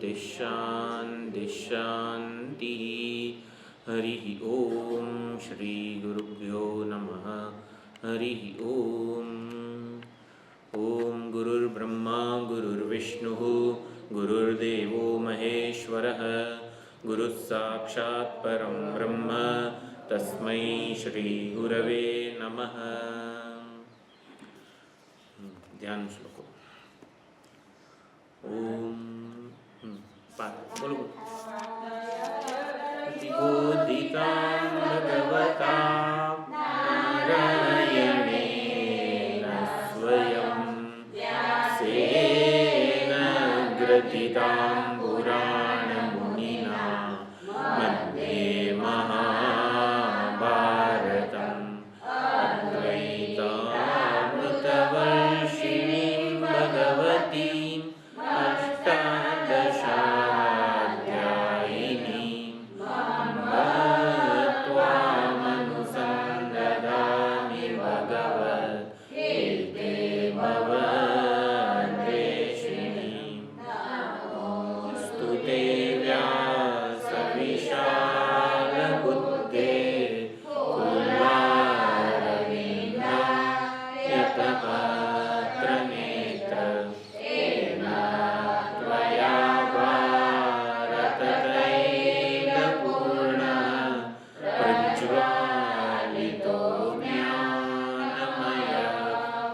शान्ति शान्तिः। हरिः ॐ श्रीगुरुभ्यो नमः। हरिः ॐ। ॐ गुरुर्ब्रह्मा गुरुर्विष्णुः गुरुर्देवो महेश्वरः गुरुः साक्षात् परं ब्रह्म तस्मै श्रीगुरवे नमः। ध्यान श्लोको। ओम बोलो। बोधितां भगवता नारायणेन स्वयं व्यासेन ग्रथितां पुराणमुनिना मध्ये महाभारतम् अद्वैतामृतवर्षिणीं भगवतीम् अष्टादशाध्यायिनीं अम्ब त्वामनुसन्दधामि भगवद्गीते भवद्वेषिणीं। स्तुते व्यासविशालबुद्धे कुर्वारविन्दायतपत्रनेत्र येन त्वया भारततैलपूर्णः प्रज्वालितो ज्ञानमयः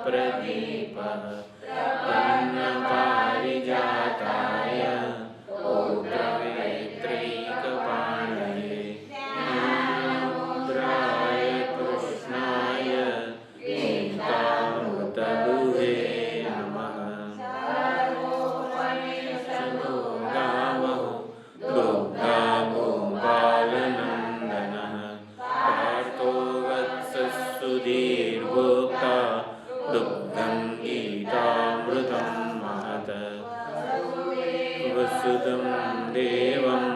प्रदीपः प्रपन्नपारिजाताय पौत्रवेत्रैकपाणये ज्ञानमुद्राय कृष्णाय गीतामृतदुहे नमः। सदो गावो दुग्धा गोपालनन्दनः पार्थो वत्सः सुधीर्भोक्ता दुग्धं गीतामृतं महत्। वसुदं देवं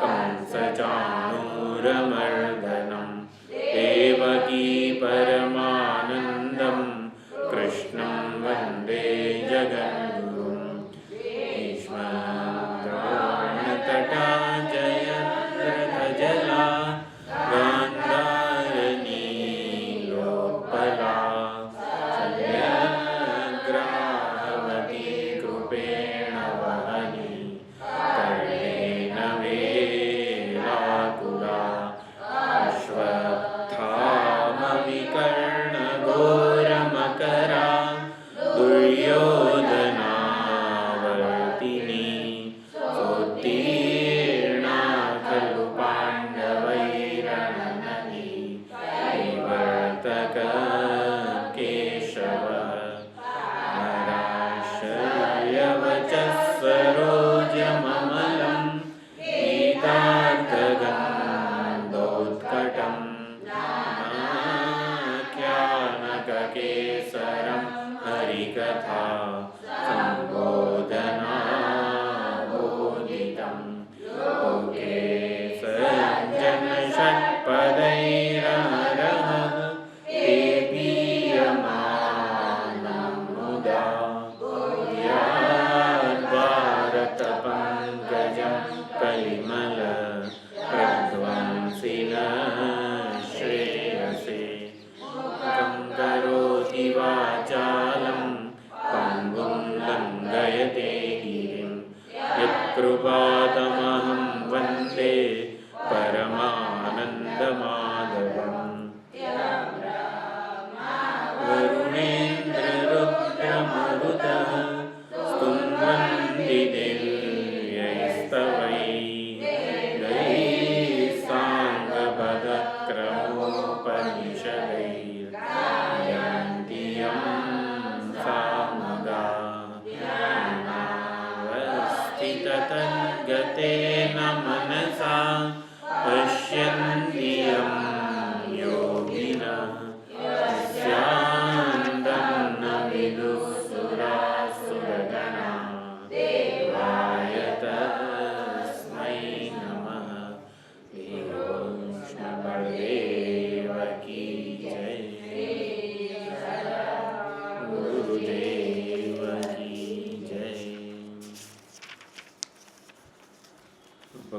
कंसचाणूरमर्दनं देवकी परमानन्दं कृष्णं वन्दे जगद्गुरुं। भीष्मद्रोणतटा जयद्रथजला गान्धारनीलोत्पला शल्यग्राहवती कृपेण वहनी कर्णेन वेलाकुला अश्वत्थामविकर्णघोरमकरा दुर्योधनावर्तिनी सोत्तीर्णा खलु पाण्डवैरणनदी कैवर्तक केशव नराशयवचः सरोजममलं गीतार्थगन्धोत्कटं नाख्यानककेसरं हरिकथा सम्बोधनाबोधितं लोके सज्जनषट्पदैरहरः ते पीयमानं मुदा भारतपङ्कजं कलिमल प्रध्वंसिनः श्रेयसे मुखं करोति वाचालं पङ्गुं लङ्घयते गिरिं यत्कृपातमहं वन्दे परमानन्दमाधवम्। वरुणेन्द्ररुद्रमरुतः स्तुन्वन्ति दिव्यैस्तवैः गैः साङ्गपदक्रमोपनिषदैर्गायन्ति यं सामगा। नावस्थिततद्गतं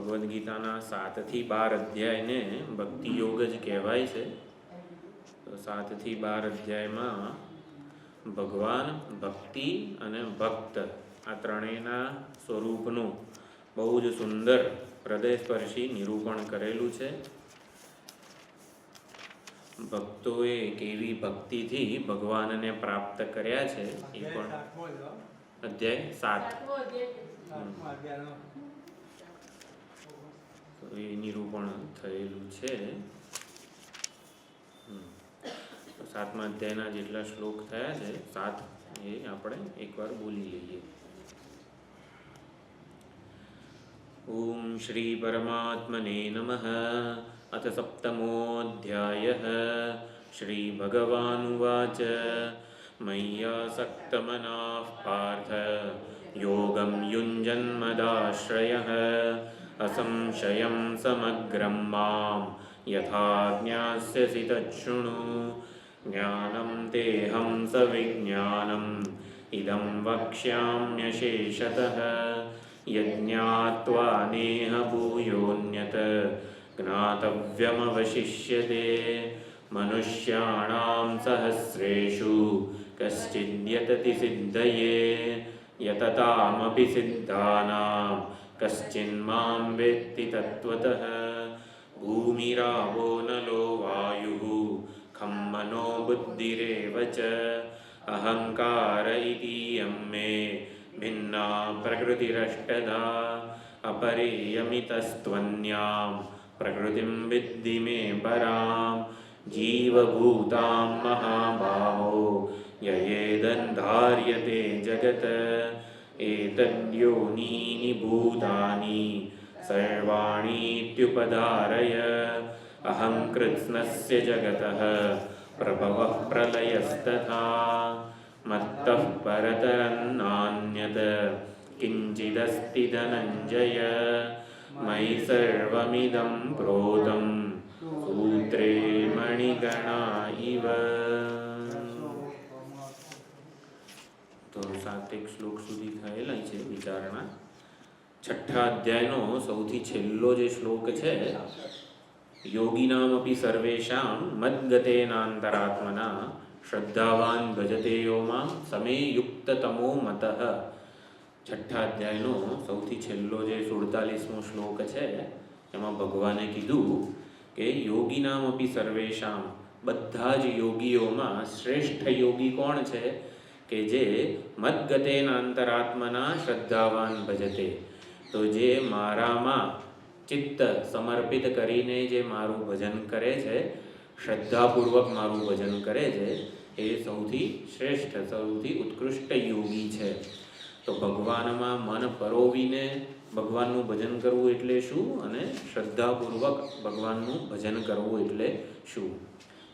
ભગવદ્ ગીતાના 7 થી 12 અધ્યાયને ભક્તિ યોગ જ કહેવાય છે. તો 7 થી 12 અધ્યાયમાં ભગવાન, ભક્તિ અને ભક્ત આ ત્રણેયના સ્વરૂપનું બહુ જ સુંદર હૃદયસ્પર્શી નિરૂપણ કરેલું છે. ભક્તોએ કેવી ભક્તિથી ભગવાનને પ્રાપ્ત કર્યા છે એ પણ અધ્યાય 7 એ નિરૂપણ થયેલું છે. 7મા અધ્યાયના જેટલા શ્લોક થયા છે 7 એ આપણે એકવાર બોલી લઈએ. ઓમ શ્રી પરમાત્મને નમઃ. અથ સપ્તમોऽધ્યાયઃ. શ્રી ભગવાનુવાચ મય્યાસક્તમનાઃ પાર્થ યોગં યુञ्जन्मदाश्रयः असंशयं समग्रं मां यथा ज्ञास्यसि तच्छृणु. ज्ञानं तेऽहं सविज्ञानम् इदं वक्ष्याम्यशेषतः. यज्ञात्वा नेह भूयोऽन्यत् ज्ञातव्यमवशिष्यते. मनुष्याणां सहस्रेषु कश्चिद्यतति सिद्धये यततामपि सिद्धानां कश्चिन्मां वेत्ति तत्त्वतः. भूमिरावो नलो वायुः खं मनो बुद्धिरेव च. अहङ्कार इतीयं मे भिन्ना प्रकृतिरष्टधा. अपरेयमितस्त्वन्यां प्रकृतिं विद्धि मे परां. जीवभूतां महाबाहो ययेदन्धार्यते जगत्. एतद्योनीनि भूतानि सर्वाणीत्युपधारय. अहं कृत्स्नस्य जगतः प्रभवः प्रलयस्तथा. मत्तः परतरं नान्यत् किञ्चिदस्ति धनञ्जय. मयि सर्वमिदं प्रोतं सूत्रे मणिगणा इव. તો 7 શ્લોક સુધી થયેલા છે વિચારણા. 6ઠ્ઠા અધ્યાયનો સૌથી છેલ્લો જે શ્લોક છે, યોગીનામપી સર્વેષાં મદ્ગતેનાંતરાત્મના શ્રદ્ધાવાન ભજતે યો માં સમે યુક્તતમો મતઃ. 6ઠ્ઠા અધ્યાયનો સૌથી છેલ્લો જે 47મો શ્લોક છે એમાં ભગવાને કીધું કે યોગીનામપી સર્વેષાં, બધા જ યોગીઓમાં શ્રેષ્ઠ યોગી કોણ છે? કે જે મદ્ગતેનાંતરાત્મના શ્રદ્ધાવાન ભજતે. તો જે મારામાં ચિત્ત સમર્પિત કરીને જે મારું ભજન કરે છે, શ્રદ્ધાપૂર્વક મારું ભજન કરે છે, એ સૌથી શ્રેષ્ઠ, સૌથી ઉત્કૃષ્ટ યોગી છે. તો ભગવાનમાં મન પરોવીને ભગવાનનું ભજન કરવું એટલે શું, અને શ્રદ્ધાપૂર્વક ભગવાનનું ભજન કરવું એટલે શું?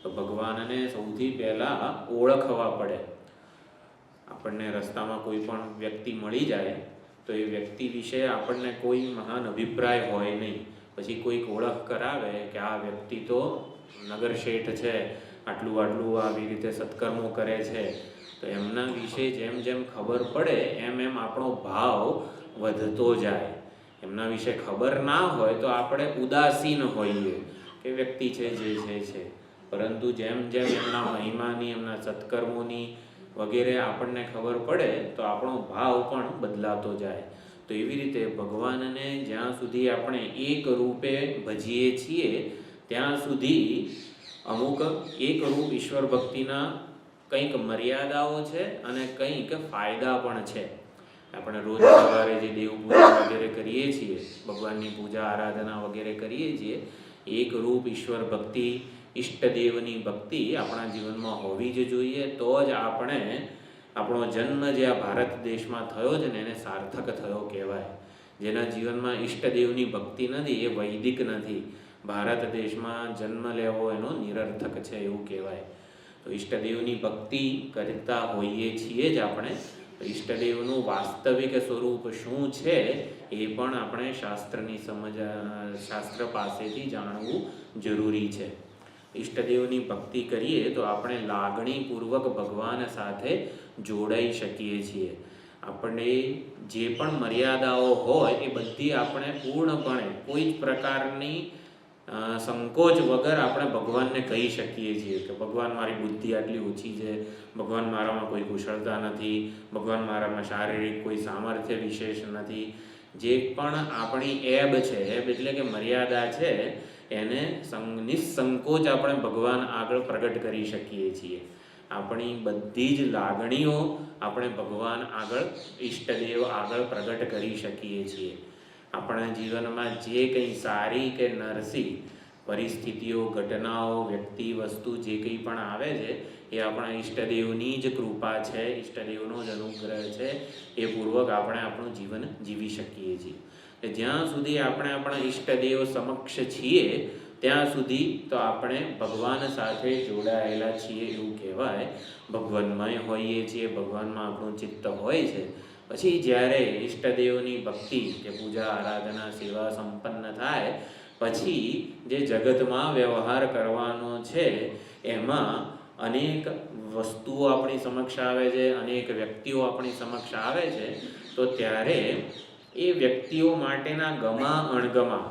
તો ભગવાનને સૌથી પહેલાં ઓળખવા પડે. આપણને રસ્તામાં કોઈ પણ વ્યક્તિ મળી જાય તો એ વ્યક્તિ વિશે આપણને કોઈ મહાન અભિપ્રાય હોય નહીં. પછી કોઈક ઓળખ કરાવે કે આ વ્યક્તિ તો નગર શેઠ છે, આટલું આટલું આવી રીતે સત્કર્મો કરે છે, તો એમના વિશે જેમ જેમ ખબર પડે એમ એમ આપણો ભાવ વધતો જાય. એમના વિશે ખબર ના હોય તો આપણે ઉદાસીન હોઈએ કે વ્યક્તિ છે જે છે. પરંતુ જેમ જેમ એમના મહિમાની, એમના સત્કર્મોની વગેરે આપણને ખબર પડે તો આપણો ભાવ પણ બદલાતો જાય. તો એવી રીતે ભગવાનને જ્યાં સુધી આપણે એક રૂપે ભજીએ છીએ ત્યાં સુધી અમુક એક રૂપ ઈશ્વર ભક્તિના કંઈક મર્યાદાઓ છે અને કંઈક ફાયદા પણ છે. આપણે રોજ સવારે જે દેવ પૂજા વગેરે કરીએ છીએ, ભગવાનની પૂજા આરાધના વગેરે કરીએ છીએ, એક રૂપ ઈશ્વર ભક્તિ, ઈષ્ટદેવની ભક્તિ આપણા જીવનમાં હોવી જ જોઈએ. તો જ આપણે આપણો જન્મ જે આ ભારત દેશમાં થયો છે ને એને સાર્થક થયો કહેવાય. જેના જીવનમાં ઈષ્ટદેવની ભક્તિ નથી એ વૈદિક નથી. ભારત દેશમાં જન્મ લેવો એનો નિરર્થક છે એવું કહેવાય. તો ઈષ્ટદેવની ભક્તિ કરતા હોઈએ છીએ જ આપણે. ઈષ્ટદેવનું વાસ્તવિક સ્વરૂપ શું છે એ પણ આપણે શાસ્ત્ર પાસેથી જાણવું જરૂરી છે. ઈષ્ટદેવની ભક્તિ કરીએ તો આપણે લાગણીપૂર્વક ભગવાન સાથે જોડાઈ શકીએ છીએ. આપણે જે પણ મર્યાદાઓ હોય એ બધી આપણે પૂર્ણપણે કોઈ જ પ્રકારની સંકોચ વગર આપણે ભગવાનને કહી શકીએ છીએ કે ભગવાન મારી બુદ્ધિ આટલી ઓછી છે, ભગવાન મારામાં કોઈ કુશળતા નથી, ભગવાન મારામાં શારીરિક કોઈ સામર્થ્ય વિશેષ નથી. જે પણ આપણી એબ છે, એબ એટલે કે મર્યાદા છે, એને નિસંકોચ આપણે ભગવાન આગળ પ્રગટ કરી શકીએ છીએ. આપણી બધી જ લાગણીઓ આપણે ભગવાન આગળ, ઈષ્ટદેવ આગળ પ્રગટ કરી શકીએ છીએ. આપણા જીવનમાં જે કંઈ સારી કે નરસી પરિસ્થિતિઓ, ઘટનાઓ, વ્યક્તિ, વસ્તુ જે કંઈ પણ આવે છે એ આપણા ઈષ્ટદેવની જ કૃપા છે, ઈષ્ટદેવનો જ અનુગ્રહ છે. એ પૂર્વક આપણે આપણું જીવન જીવી શકીએ છીએ. જ્યાં સુધી આપણે આપણા ઈષ્ટદેવ સમક્ષ છીએ ત્યાં સુધી તો આપણે ભગવાન સાથે જોડાયેલા છીએ એવું કહેવાય. ભગવાનમય હોઈએ છીએ, ભગવાનમાં આપણું ચિત્ત હોય છે. પછી જ્યારે ઈષ્ટદેવની ભક્તિ કે પૂજા, આરાધના, સેવા સંપન્ન થાય પછી જે જગતમાં વ્યવહાર કરવાનો છે એમાં અનેક વસ્તુઓ આપણી સમક્ષ આવે છે, અનેક વ્યક્તિઓ આપણી સમક્ષ આવે છે. તો ત્યારે એ વ્યક્તિઓ માટેના ગમા અણગમા,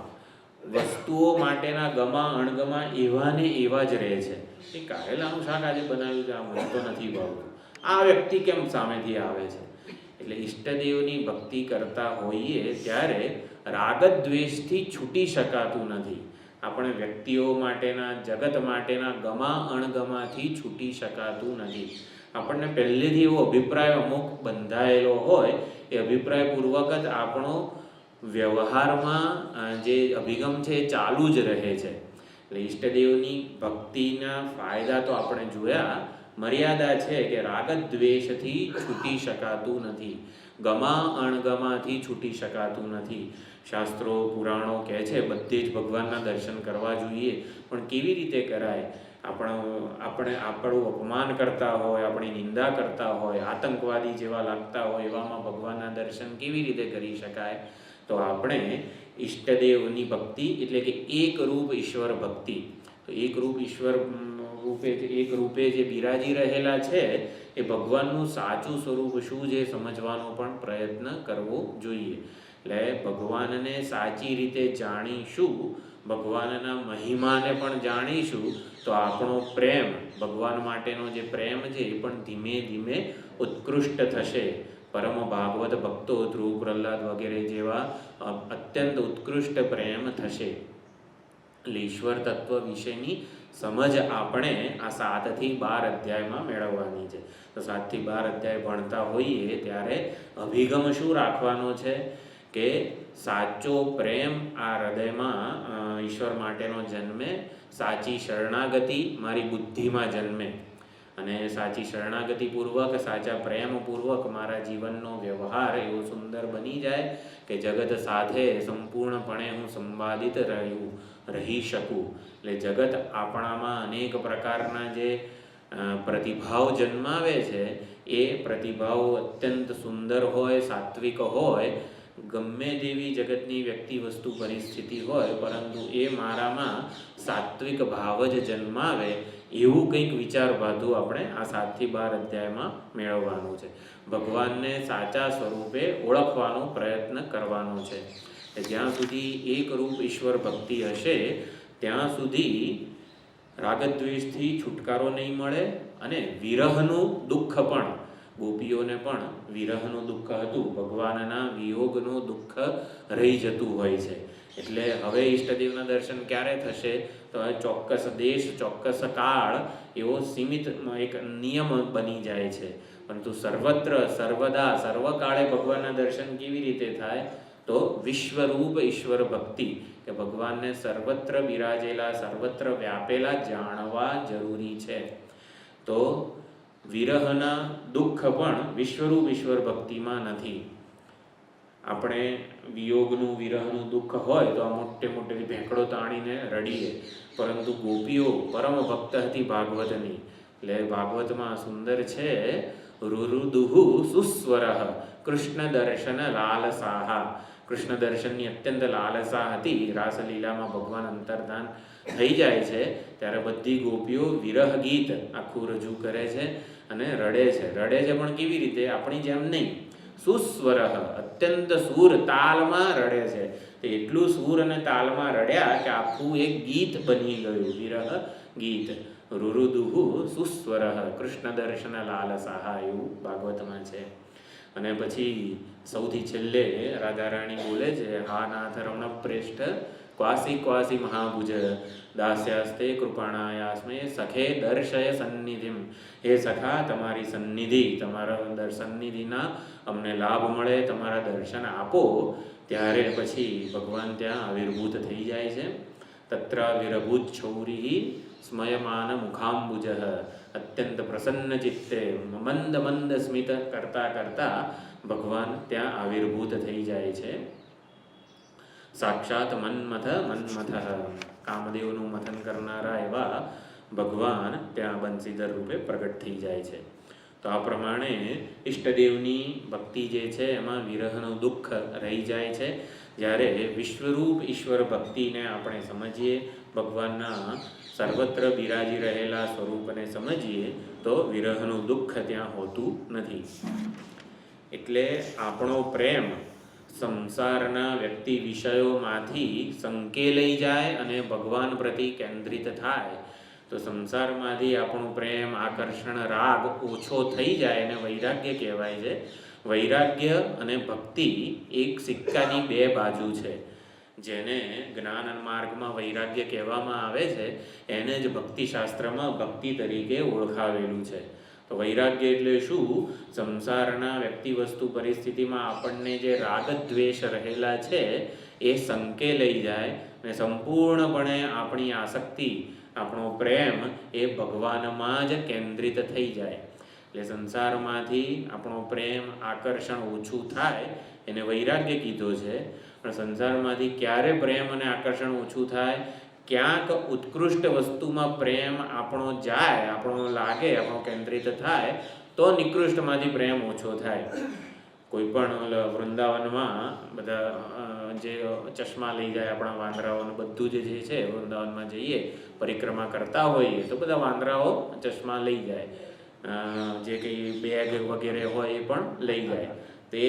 વસ્તુઓ માટેના ગમા અણગમા એવા ને એવા જ રહે છે. એ કારેલાનું શાક આજે બનાવ્યું છે, આ મને તો નથી ભાવતું, આ વ્યક્તિ કેમ સામેથી આવે છે? એટલે ઈષ્ટદેવની ભક્તિ કરતા હોઈએ ત્યારે રાગદ્વેષથી છૂટી શકાતું નથી. આપણે વ્યક્તિઓ માટેના, જગત માટેના ગમા અણગમાથી છૂટી શકાતું નથી. આપણને પહેલેથી એવો અભિપ્રાય અમુક બંધાયેલો હોય એ અભિપ્રાયપૂર્વક જ આપણો વ્યવહારમાં જે અભિગમ છે એ ચાલુ જ રહે છે. એટલે ઈષ્ટદેવની ભક્તિના ફાયદા તો આપણે જોયા. મર્યાદા છે કે રાગદ્વેષથી છૂટી શકાતું નથી, ગમા અણગમાથી છૂટી શકાતું નથી. શાસ્ત્રો, પુરાણો કહે છે બધે જ ભગવાનના દર્શન કરવા જોઈએ, પણ કેવી રીતે કરાય? આપણે આપણું અપમાન કરતા હોય, આપણી નિંદા કરતા હોય, આતંકવાદી જેવા લાગતા હોય એવામાં ભગવાનના દર્શન કેવી રીતે કરી શકાય? તો આપણે ઈષ્ટદેવની ભક્તિ એટલે કે એકરૂપ ઈશ્વર ભક્તિ, તો એકરૂપ ઈશ્વર એક રૂપે જે બિરાજી રહેલા છે એ ભગવાનનું સાચું સ્વરૂપ શું છે સમજવાનો પણ પ્રયત્ન કરવો જોઈએ. એટલે ભગવાનને સાચી રીતે જાણીશું, ભગવાનના મહિમાને પણ જાણીશું તો આપણો પ્રેમ, ભગવાન માટેનો જે પ્રેમ છે એ પણ ધીમે ધીમે ઉત્કૃષ્ટ થશે. પરમ ભાગવત ભક્તો, ધ્રુવ, પ્રહલાદ વગેરે જેવા અત્યંત ઉત્કૃષ્ટ પ્રેમ થશે. એટલે ઈશ્વર તત્વ વિશેની સમજ આપણે આ 7 થી 12 અધ્યાયમાં મેળવવાની છે. તો 7 થી 12 અધ્યાય ભણતા હોઈએ ત્યારે અભિગમ શું રાખવાનો છે કે સાચો પ્રેમ આ હૃદયમાં ઈશ્વર માટેનો જન્મે, સાચી શરણાગતિ મારી બુદ્ધિમાં જન્મે, અને સાચી શરણાગતિપૂર્વક, સાચા પ્રેમપૂર્વક મારા જીવનનો વ્યવહાર એવો સુંદર બની જાય કે જગત સાથે સંપૂર્ણપણે હું સંવાદિત રહી શકું. એટલે જગત આપણામાં અનેક પ્રકારના જે પ્રતિભાવ જન્માવે છે એ પ્રતિભાવ અત્યંત સુંદર હોય, સાત્વિક હોય. ગમે તેવી જગતની વ્યક્તિ, વસ્તુ, પરિસ્થિતિ હોય, પરંતુ એ મારામાં સાત્વિક ભાવ જ જન્માવે એવું કંઈક વિચાર બાંધું આપણે આ 7 થી 12 અધ્યાયમાં મેળવવાનું છે. ભગવાનને સાચા સ્વરૂપે ઓળખવાનો પ્રયત્ન કરવાનો છે. જ્યાં સુધી એકરૂપ ઈશ્વર ભક્તિ હશે ત્યાં સુધી રાગદ્વેષથી છુટકારો નહીં મળે, અને વિરહનું દુઃખ પણ, ગોપીઓને પણ વિરહનું દુઃખ હતું, ભગવાનના વિયોગનું દુઃખ રહી જતું હોય છે. એટલે હવે ઈષ્ટદેવના દર્શન ક્યારે થશે? તો હવે ચોક્કસ દેશ, ચોક્કસ કાળ એવો સીમિત એક નિયમ બની જાય છે. પરંતુ સર્વત્ર, સર્વદા, સર્વકાળે ભગવાનના દર્શન કેવી રીતે થાય? તો વિશ્વરૂપ ઈશ્વર ભક્તિ, કે ભગવાનને સર્વત્ર બિરાજેલા, સર્વત્ર વ્યાપેલા જાણવા જરૂરી છે. તો વિરહના દુઃખ પણ વિશ્વરૂપ ઈશ્વર ભક્તિમાં નથી. આપણે વિયોગનું, વિરહનું દુઃખ હોય તો આ મોટેલી ભેંકડો તાણીને રડીએ, પરંતુ ગોપીઓ પરમ ભક્ત હતી ભાગવતની. એટલે ભાગવતમાં સુંદર છે, રુરુદુહુ સુસ્વરઃ કૃષ્ણ દર્શન લાલસાહા. કૃષ્ણ દર્શનની અત્યંત લાલસા હતી. રાસલીલામાં ભગવાન અંતર્ધાન થઈ જાય છે ત્યારે બધી ગોપીઓ વિરહ ગીત આખું રજૂ કરે છે અને રડે છે. રડે છે પણ કેવી રીતે? આપણી જેમ નહીં, સુસ્વર, અત્યંત સૂર તાલમાં રડે છે. તો એટલું સૂર અને તાલમાં રડ્યા કે આખું એક ગીત બની ગયું, વિરહ ગીત. રુરુદુહુ સુસ્વર કૃષ્ણ દર્શન લાલસા, એવું ભાગવતમાં છે. અને પછી સૌથી છેલ્લે રાધારાણી બોલે છે, હા નાથ રમણ પ્રેષ્ઠ ક્વાસી ક્વાસી મહાભુજ દાસ્યાસ્તે કૃપાણાયાસ્મે સખે દર્શય સન્નિધિમ. હે સખા, તમારી સન્નિધિ, તમારા સન્નિધિના અમને લાભ મળે, તમારા દર્શન આપો. ત્યારે પછી ભગવાન ત્યાં આવિર્ભૂત થઈ જાય છે. તત્ર વિરભૂત છૌરી સ્મયમાન મુખાંબુજ, અત્યંત પ્રસન્ન ચિત્તે મંદ મંદ સ્મિત કરતા કરતા ભગવાન ત્યાં આવિર્ભૂત થઈ જાય છે. સાક્ષાત મન્મથ, કામદેવનું મથન કરનારા એવા ભગવાન ત્યાં બંસીધર રૂપે પ્રગટ થઈ જાય છે. તો આ પ્રમાણે ઈષ્ટદેવની ભક્તિ જે છે એમાં વિરહનું દુઃખ રહી જાય છે. જ્યારે વિશ્વરૂપ ઈશ્વર ભક્તિને આપણે સમજીએ, ભગવાનના સર્વત્ર બિરાજી રહેલા સ્વરૂપને સમજીએ, તો વિરહનું દુઃખ ત્યાં હોતું નથી. એટલે આપણો પ્રેમ સંસારના વ્યક્તિ વિષયોમાંથી સંકેલાઈ જાય અને ભગવાન પ્રતિ કેન્દ્રિત થાય. તો સંસારમાંથી આપણું પ્રેમ, આકર્ષણ, રાગ ઓછો થઈ જાય અને વૈરાગ્ય કહેવાય છે. વૈરાગ્ય અને ભક્તિ એક સિક્કાની બે બાજુ છે. જેને જ્ઞાન માર્ગમાં વૈરાગ્ય કહેવામાં આવે છે, એને જ ભક્તિશાસ્ત્રમાં ભક્તિ તરીકે ઓળખાવેલું છે. તો વૈરાગ્ય એટલે શું? સંસારના વ્યક્તિ વસ્તુ પરિસ્થિતિમાં આપણને જે રાગદ્વેષ રહેલા છે એ સંકેલાઈ જાય અને સંપૂર્ણપણે આપણી આસક્તિ, આપણો પ્રેમ એ ભગવાનમાં જ કેન્દ્રિત થઈ જાય. એટલે સંસારમાંથી આપણો પ્રેમ, આકર્ષણ ઓછું થાય એને વૈરાગ્ય કીધો છે. પણ સંસારમાંથી ક્યારે પ્રેમ અને આકર્ષણ ઓછું થાય? ક્યાંક ઉત્કૃષ્ટ વસ્તુમાં પ્રેમ આપણો જાય, આપણો લાગે, આપણો કેન્દ્રિત થાય, તો નિકૃષ્ટમાંથી પ્રેમ ઓછો થાય. કોઈ પણ વૃંદાવનમાં બધા જે ચશ્મા લઈ જાય આપણા વાંદરાઓને, બધું જે છે વૃંદાવનમાં જઈએ પરિક્રમા કરતા હોઈએ તો બધા વાંદરાઓ ચશ્મા લઈ જાય, જે કંઈ બેગ વગેરે હોય એ પણ લઈ જાય. તે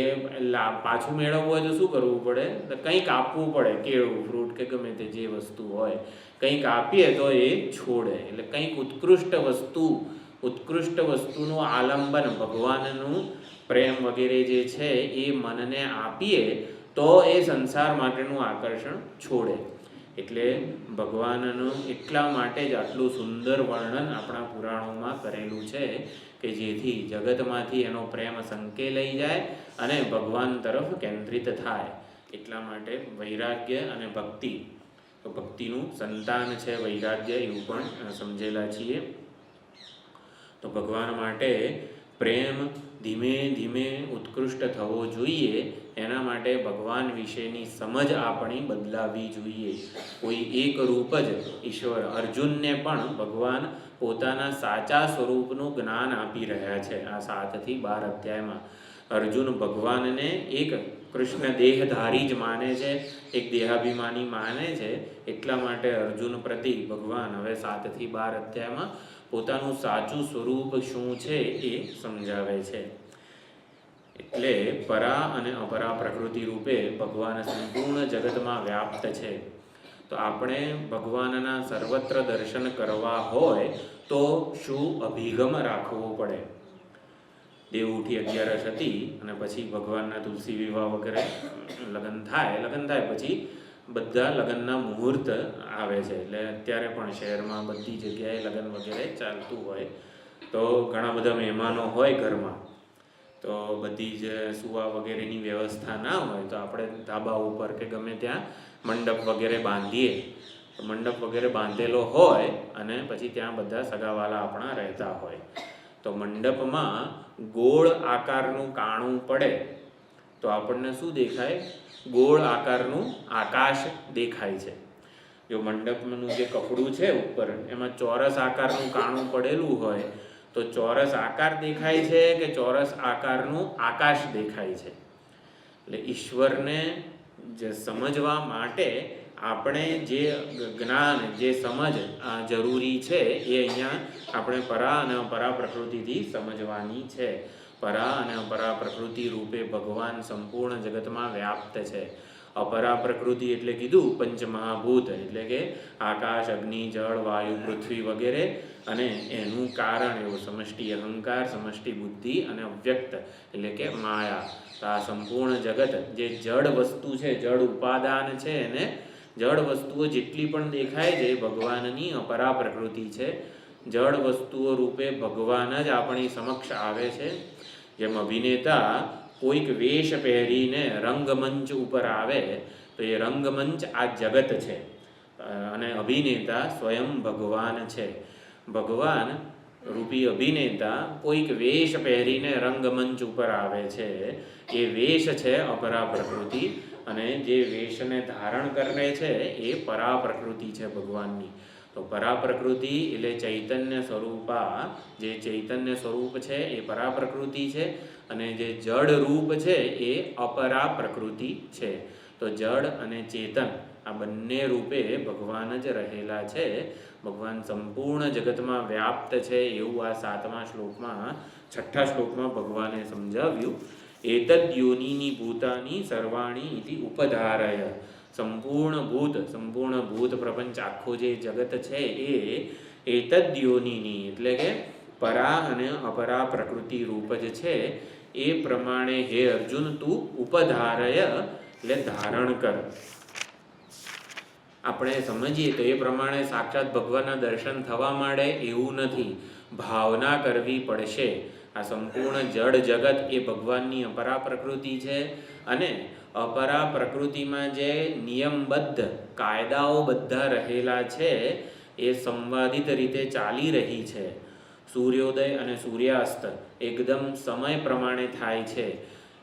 પાછું મેળવવું હોય તો શું કરવું પડે? તો કંઈક આપવું પડે, કેળું, ફ્રૂટ કે ગમે તે જે વસ્તુ હોય, કંઈક આપીએ તો એ છોડે. એટલે કંઈક ઉત્કૃષ્ટ વસ્તુનું આલંબન, ભગવાનનું પ્રેમ વગેરે જે છે એ મનને આપીએ તો એ સંસાર માટેનું આકર્ષણ છોડે. એટલે ભગવાનનું એટલા માટે જ આટલું સુંદર વર્ણન આપણા પુરાણોમાં કરેલું છે કે જેથી જગતમાંથી એનો પ્રેમ સંકેલાઈ જાય અને ભગવાન તરફ કેન્દ્રિત થાય. એટલા માટે વૈરાગ્ય અને ભક્તિ, ભક્તિનું સંતાન છે વૈરાગ્ય, એવું પણ સમજેલા છીએ. તો ભગવાન માટે પ્રેમ ધીમે ધીમે ઉત્કૃષ્ટ થવો જોઈએ. એના માટે ભગવાન વિશેની સમજ આપણી બદલાવી જોઈએ. કોઈ એક રૂપ જ ઈશ્વર, અર્જુનને પણ ભગવાન પોતાના સાચા સ્વરૂપનું જ્ઞાન આપી રહ્યા છે. આ 7 થી 12 અધ્યાયમાં અર્જુન ભગવાનને એક કૃષ્ણ દેહધારી જ માને છે, એક દેહાભિમાની માને છે. એટલા માટે અર્જુન પ્રતિ ભગવાન હવે 7 થી 12 અધ્યાયમાં પોતાનું સાચું સ્વરૂપ શું છે એ સમજાવે છે. એટલે પરા અને અપરા પ્રકૃતિ રૂપે ભગવાન સંપૂર્ણ જગતમાં વ્યાપ્ત છે. તો આપણે ભગવાનના સર્વત્ર દર્શન કરવા હોય તો શું અભિગમ રાખવો પડે? દેવઉઠી 11 હતી અને પછી ભગવાનના તુલસી વિવાહ વગેરે લગ્ન થાય પછી બધા લગ્નના મુહૂર્ત આવે છે. એટલે અત્યારે પણ શહેરમાં બધી જગ્યાએ લગ્ન વગેરે ચાલતું હોય તો ઘણા બધા મહેમાનો હોય ઘરમાં, તો બધી જ સુવા વગેરેની વ્યવસ્થા ના હોય તો આપણે ધાબા ઉપર કે ગમે ત્યાં મંડપ વગેરે બાંધીએ. તો મંડપ વગેરે બાંધેલો હોય અને પછી ત્યાં બધા સગાવાલા આપણા રહેતા હોય તો મંડપમાં ગોળ આકારનું કાણું પડે તો આપણને શું દેખાય? ગોળ આકારનું આકાશ દેખાય છે. જો મંડપનું જે કપડું છે ઉપર એમાં ચોરસ આકારનું કાણું પડેલું હોય તો ચોરસ આકાર દેખાય છે કે ચોરસ આકારનું આકાશ દેખાય છે? એટલે ઈશ્વરને જે સમજવા માટે આપણે જે જ્ઞાન, જે સમજ જરૂરી છે એ અહીંયા આપણે પરા અને અપરા પ્રકૃતિથી સમજવાની છે. પરા અને અપરા પ્રકૃતિ રૂપે ભગવાન સંપૂર્ણ જગતમાં વ્યાપ્ત છે. અપરા પ્રકૃતિ એટલે કીધું પંચમહાભૂત, એટલે કે આકાશ, અગ્નિ, જળ, વાયુ, પૃથ્વી વગેરે, અને એનું કારણ એવું સમષ્ટિ અહંકાર, સમષ્ટિ બુદ્ધિ અને અવ્યક્ત એટલે કે માયા. તો આ સંપૂર્ણ જગત જે જડ વસ્તુ છે, જડ ઉપાદાન છે, એને જડ વસ્તુઓ જેટલી પણ દેખાય છે એ ભગવાનની અપરા પ્રકૃતિ છે. જડ વસ્તુઓ રૂપે ભગવાન જ આપણી સમક્ષ આવે છે. જેમ અભિનેતા કોઈક વેશ પહેરીને રંગમંચ ઉપર આવે તો એ રંગમંચ આ જગત છે, અને અભિનેતા સ્વયં ભગવાન છે. ભગવાન રૂપી અભિનેતા કોઈક વેશ પહેરીને રંગમંચ ઉપર આવે છે, એ વેશ છે અપરા પ્રકૃતિ, અને જે વેશને ધારણ કરે છે એ પરા પ્રકૃતિ છે ભગવાનની. તો પરા પ્રકૃતિ એટલે ચૈતન્ય સ્વરૂપા, જે ચૈતન્ય સ્વરૂપ છે એ પરા પ્રકૃતિ છે, અને જે જડ રૂપ છે એ અપરા પ્રકૃતિ છે. તો જડ અને ચેતન આ બંને રૂપે ભગવાન જ રહેલા છે. ભગવાન સંપૂર્ણ જગતમાં વ્યાપ્ત છે એવું આ 7મા શ્લોકમાં, 6ઠ્ઠા શ્લોકમાં ભગવાને સમજાવ્યું. એતદ યોનિની ભૂતાની સર્વાણી ઇતિ ઉપધારય. સંપૂર્ણ ભૂત પ્રપંચ આખો જે જગત છે એ એતદ યોનિની એટલે કે પરા અને અપરા પ્રકૃતિ રૂપ જ છે. એ પ્રમાણે હે અર્જુન તું ઉપધારય એટલે ધારણ કર. આપણે સમજીએ તો એ પ્રમાણે સાક્ષાત ભગવાનના દર્શન થવા માંડે એવું નથી, ભાવના કરવી પડશે. આ સંપૂર્ણ જડ જગત એ ભગવાનની અપરા પ્રકૃતિ છે, અને અપરા પ્રકૃતિમાં જે નિયમબદ્ધ કાયદાઓ બધા રહેલા છે એ સંવાદિત રીતે ચાલી રહી છે. સૂર્યોદય અને સૂર્યાસ્ત એકદમ સમય પ્રમાણે થાય છે.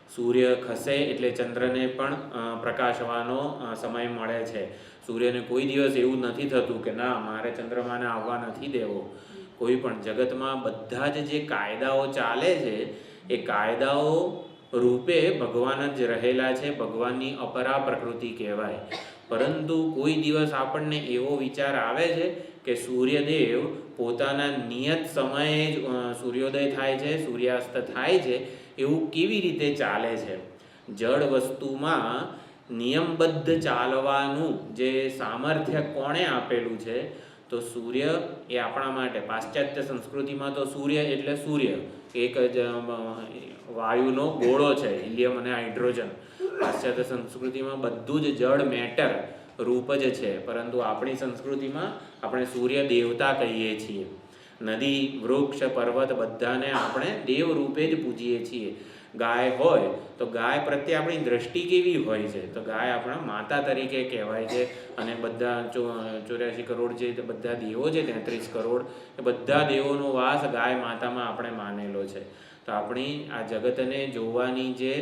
સૂર્ય ખસે એટલે ચંદ્રને પણ પ્રકાશવાનો સમય મળે છે. સૂર્યને કોઈ દિવસ એવું નથી થતું કે ના, મારે ચંદ્રમાને આવવા નથી દેવો. કોઈ પણ જગતમાં બધા જ જે કાયદાઓ ચાલે છે એ કાયદાઓ રૂપે ભગવાન જ રહેલા છે. ભગવાનની અપરા પ્રકૃતિ કહેવાય. પરંતુ કોઈ દિવસ આપણને એવો વિચાર આવે છે કે સૂર્યદેવ પોતાના નિયત સમયે જ સૂર્યોદય થાય છે, સૂર્યાસ્ત થાય છે, એવું કેવી રીતે ચાલે છે? જડ વસ્તુમાં નિયમબદ્ધ ચાલવાનું જે સામર્થ્ય કોણે આપેલું છે? તો સૂર્ય એ આપણા માટે, પાશ્ચાત્ય સંસ્કૃતિમાં તો સૂર્ય એટલે સૂર્ય એક જ વાયુનો ગોળો છે, હિલિયમ અને હાઇડ્રોજન. પાશ્ચાત્ય સંસ્કૃતિમાં બધું જ જડ મેટર રૂપ જ છે, પરંતુ આપણી સંસ્કૃતિમાં આપણે સૂર્ય દેવતા કહીએ છીએ. નદી, વૃક્ષ, પર્વત બધાને આપણે દેવ રૂપે જ પૂજીએ છીએ. ગાય હોય તો ગાય પ્રત્યે આપણી દ્રષ્ટિ કેવી હોય છે? તો ગાય આપણા માતા તરીકે કહેવાય છે. અને બધા 84 કરોડ જે બધા દેવો છે, 33 કરોડ, એ બધા દેવોનો વાસ ગાય માતામાં આપણે માનેલો છે. તો આપણી આ જગતને જોવાની જે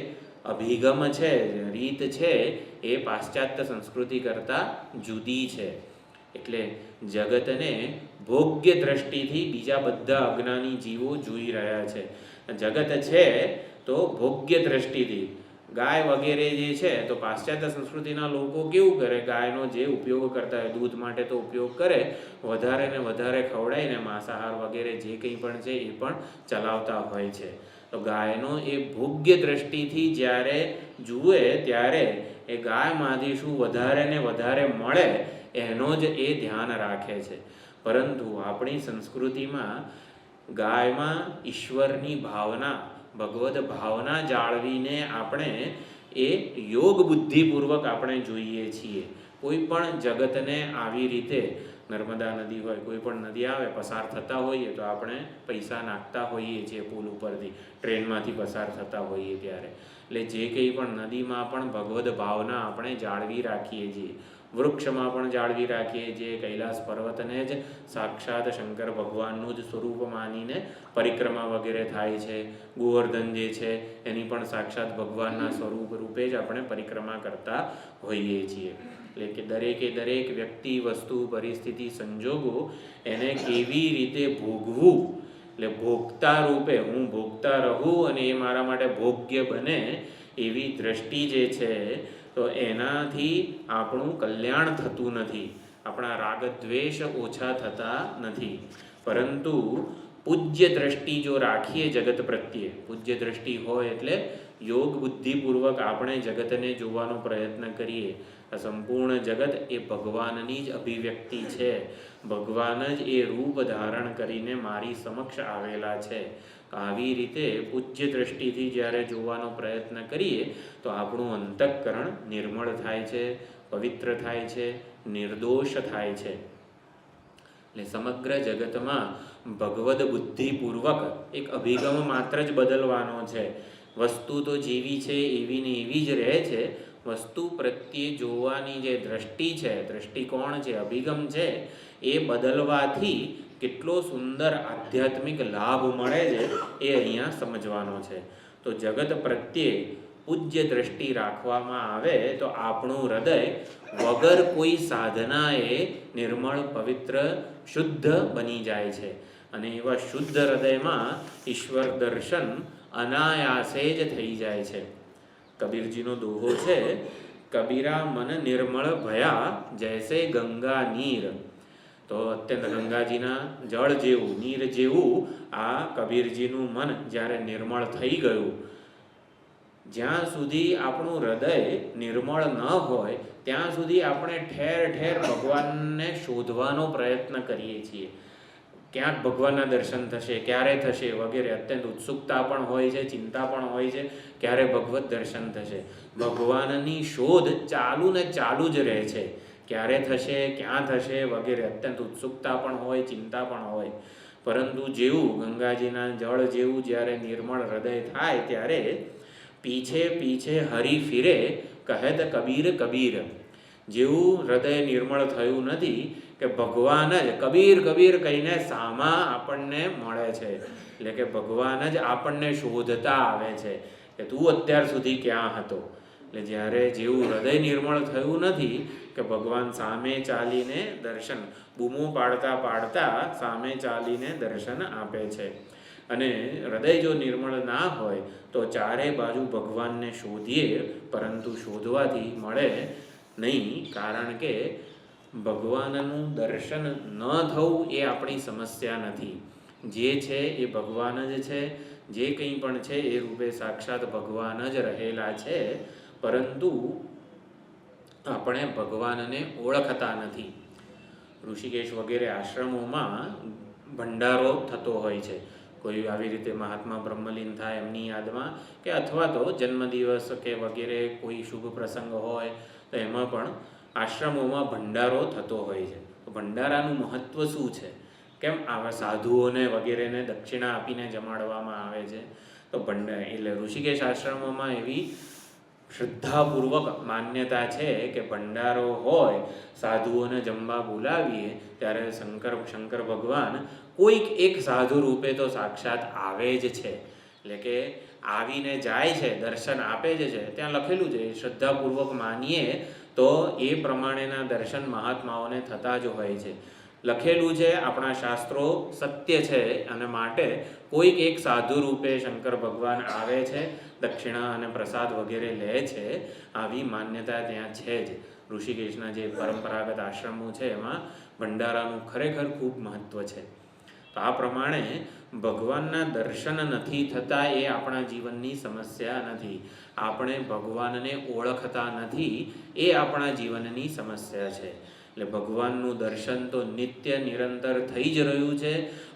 અભિગમ છે, રીત છે, એ પાશ્ચાત્ય સંસ્કૃતિ કરતાં જુદી છે. એટલે જગતને ભોગ્ય દ્રષ્ટિથી બીજા બધા અજ્ઞાની જીવો જોઈ રહ્યા છે. જગત છે તો ભોગ્ય દ્રષ્ટિથી. ગાય વગેરે જે છે તો પાશ્ચાત્ય સંસ્કૃતિના લોકો કેવું કરે? ગાયનો જે ઉપયોગ કરતા હોય, દૂધ માટે તો ઉપયોગ કરે, વધારે ને વધારે ખવડાવીને માંસાહાર વગેરે જે કંઈ પણ છે એ પણ ચલાવતા હોય છે. તો ગાયનો એ ભોગ્ય દ્રષ્ટિથી જ્યારે જુએ ત્યારે એ ગાયમાંથી શું વધારે ને વધારે મળે એનો જ એ ધ્યાન રાખે છે. પરંતુ આપણી સંસ્કૃતિમાં ગાયમાં ઈશ્વરની ભાવના, ભગવદ ભાવના જાળવીને આપણે એ યોગ બુદ્ધિપૂર્વક આપણે જોઈએ છીએ. કોઈ પણ જગતને આવી રીતે, નર્મદા નદી હોય, કોઈ પણ નદી આવે, પસાર થતા હોઈએ તો આપણે પૈસા નાખતા હોઈએ છીએ પુલ ઉપરથી, ટ્રેનમાંથી પસાર થતા હોઈએ ત્યારે. એટલે જે કંઈ પણ નદીમાં પણ ભગવદ ભાવના આપણે જાળવી રાખીએ છીએ. વૃક્ષમાં પણ જાળવી રાખીએ છીએ. કૈલાસ પર્વતને જ સાક્ષાત શંકર ભગવાનનું જ સ્વરૂપ માનીને પરિક્રમા વગેરે થાય છે. ગોવર્ધન જે છે એની પણ સાક્ષાત ભગવાનના સ્વરૂપ રૂપે જ આપણે પરિક્રમા કરતા હોઈએ છીએ. એટલે કે દરેક વ્યક્તિ, વસ્તુ, પરિસ્થિતિ, સંજોગો એને કેવી રીતે ભોગવું, એટલે ભોગતા રૂપે હું ભોગતા રહું અને એ મારા માટે ભોગ્ય બને એવી દ્રષ્ટિ જે છે, તો એનાથી આપણું કલ્યાણ થતું નથી. આપણા રાગ દ્વેષ ઓછા થતા નથી. પરંતુ પૂજ્ય દ્રષ્ટિ જો રાખીએ જગત પ્રત્યે, પૂજ્ય દ્રષ્ટિ હોય એટલે યોગ બુદ્ધિપૂર્વક આપણે જગતને જોવાનો પ્રયત્ન કરીએ. આ સંપૂર્ણ જગત એ ભગવાનની જ અભિવ્યક્તિ છે. ભગવાન જ એ રૂપ ધારણ કરીને મારી સમક્ષ આવેલા છે. આવી રીતે પૂજ્ય દ્રષ્ટિથી જ્યારે જોવાનો પ્રયત્ન કરીએ તો આપણું અંતઃકરણ નિર્મળ થાય છે, પવિત્ર થાય છે, નિર્દોષ થાય છે. એટલે સમગ્ર જગતમાં ભગવદ બુદ્ધિપૂર્વક એક અભિગમ માત્ર જ બદલવાનો છે. વસ્તુ તો જેવી છે એવી ને એવી જ રહે છે. વસ્તુ પ્રત્યે જોવાની જે દ્રષ્ટિ છે, દ્રષ્ટિકોણ છે, અભિગમ છે, એ બદલવાથી કેટલો સુંદર આધ્યાત્મિક લાભ મળે છે એ અહીંયા સમજવાનો છે. તો જગત પ્રત્યે પૂજ્ય દ્રષ્ટિ રાખવામાં આવે તો આપણું હૃદય વગર કોઈ સાધનાએ નિર્મળ, પવિત્ર, શુદ્ધ બની જાય છે. અને એવા શુદ્ધ હૃદયમાં ઈશ્વર દર્શન અનાયાસે જ થઈ જાય છે. કબીરજીનો દોહો છે, કબીરા મન નિર્મળ ભયા જૈસે ગંગા નીર. તો અત્યંત ગંગાજીના જળ જેવું, નીર જેવું આ કબીરજીનું મન જ્યારે નિર્મળ થઈ ગયું. જ્યાં સુધી આપણું હૃદય નિર્મળ ન હોય ત્યાં સુધી આપણે ઠેર ઠેર ભગવાનને શોધવાનો પ્રયત્ન કરીએ છીએ. ક્યાંક ભગવાનના દર્શન થશે, ક્યારે થશે વગેરે અત્યંત ઉત્સુકતા પણ હોય છે, ચિંતા પણ હોય છે, ક્યારે ભગવત દર્શન થશે. ભગવાનની શોધ ચાલુ ને ચાલુ જ રહે છે. ક્યારે થશે, ક્યાં થશે વગેરે અત્યંત ઉત્સુકતા પણ હોય, ચિંતા પણ હોય. પરંતુ જેવું ગંગાજીના જળ જેવું જ્યારે નિર્મળ હૃદય થાય ત્યારે પીછે પીછે હરી ફિરે કહેત કબીર કબીર. જેવું હૃદય નિર્મળ થયું નથી કે ભગવાન જ કબીર કબીર કહીને સામા આપણને મળે છે. એટલે કે ભગવાન જ આપણને શોધતા આવે છે કે તું અત્યાર સુધી ક્યાં હતો. એટલે જ્યારે જેવું હૃદય નિર્મળ થયું નથી કે ભગવાન સામે ચાલીને દર્શન, બૂમો પાડતા પાડતા સામે ચાલીને દર્શન આપે છે. અને હૃદય જો નિર્મળ ના હોય તો ચારે બાજુ ભગવાનને શોધીએ પરંતુ શોધવાથી મળે નહીં. કારણ કે ભગવાનનું દર્શન ન થવું એ આપણી સમસ્યા નથી. જે છે એ ભગવાન જ છે. જે કંઈ પણ છે એ રૂપે સાક્ષાત ભગવાન જ રહેલા છે. પરંતુ આપણે ભગવાનને ઓળખતા નથી. ઋષિકેશ વગેરે આશ્રમોમાં ભંડારો થતો હોય છે. કોઈ આવી રીતે મહાત્મા બ્રહ્મલીન થાય એમની યાદમાં, કે અથવા તો જન્મદિવસ કે વગેરે કોઈ શુભ પ્રસંગ હોય તો એમાં પણ આશ્રમોમાં ભંડારો થતો હોય છે. તો ભંડારાનું મહત્ત્વ શું છે? કેમ આવા સાધુઓને વગેરેને દક્ષિણા આપીને જમાડવામાં આવે છે? તો એટલે ઋષિકેશ આશ્રમોમાં એવી શ્રદ્ધાપૂર્વક માન્યતા છે કે ભંડારો હોય, સાધુઓને જમવા બોલાવીએ ત્યારે શંકર ભગવાન કોઈક એક સાધુ રૂપે તો સાક્ષાત આવે જ છે. એટલે કે આવીને જાય છે, દર્શન આપે જ છે. ત્યાં લખેલું છે, શ્રદ્ધાપૂર્વક માનીએ તો એ પ્રમાણેના દર્શન મહાત્માઓને થતા જ હોય છે. લખેલું છે, આપણા શાસ્ત્રો સત્ય છે. અને માટે કોઈક એક સાધુ રૂપે શંકર ભગવાન આવે છે, દક્ષિણા અને પ્રસાદ વગેરે લે છે. આવી માન્યતા ત્યાં છે જ. ઋષિકેશના જે પરંપરાગત આશ્રમો છે એમાં ભંડારાનું ખરેખર ખૂબ મહત્ત્વ છે. તો આ પ્રમાણે ભગવાનના દર્શન નથી થતા એ આપણા જીવનની સમસ્યા નથી. આપણે ભગવાનને ઓળખતા નથી એ આપણા જીવનની સમસ્યા છે. એટલે ભગવાનનું દર્શન તો નિત્ય નિરંતર થઈ જ રહ્યું છે.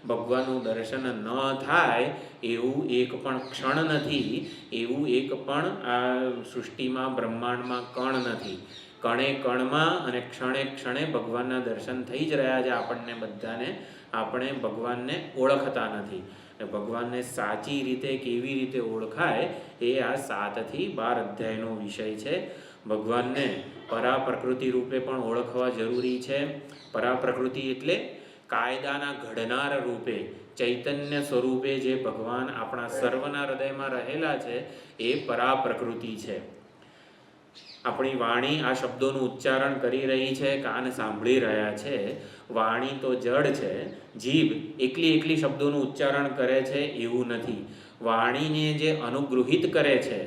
ભગવાનનું દર્શન ન થાય એવું એક પણ ક્ષણ નથી. એવું એક પણ આ સૃષ્ટિમાં, બ્રહ્માંડમાં કણ નથી. કણે કણમાં અને ક્ષણે ક્ષણે ભગવાનના દર્શન થઈ જ રહ્યા છે આપણને બધાને. આપણે ભગવાનને ઓળખતા નથી. ભગવાનને સાચી રીતે કેવી રીતે ઓળખાય એ આ 7 થી 12 અધ્યાયનો વિષય છે. ભગવાનને પરાપ્રકૃતિ રૂપે પણ ઓળખવા જરૂરી છે. પરાપ્રકૃતિ એટલે કાયદાના ઘડનાર રૂપે, ચૈતન્ય સ્વરૂપે જે ભગવાન આપણા સર્વના હૃદયમાં રહેલા છે એ પરાપ્રકૃતિ છે. આપણી વાણી આ શબ્દોનું ઉચ્ચારણ કરી રહી છે, કાન સાંભળી રહ્યા છે. વાણી તો જડ છે. જીભ એકલી શબ્દોનું ઉચ્ચારણ કરે છે એવું નથી. વાણીને જે અનુગૃહિત કરે છે,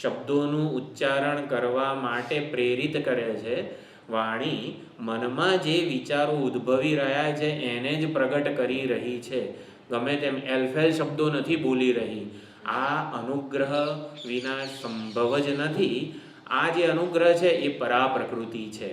શબ્દોનું ઉચ્ચારણ કરવા માટે પ્રેરિત કરે છે, વાણી મનમાં જે વિચારો ઉદ્ભવી રહ્યા છે એને જ પ્રગટ કરી રહી છે. ગમે તેમ એલફેલ શબ્દો નથી બોલી રહી. આ અનુગ્રહ વિના સંભવ જ નથી. આ જે અનુગ્રહ છે એ પરા પ્રકૃતિ છે.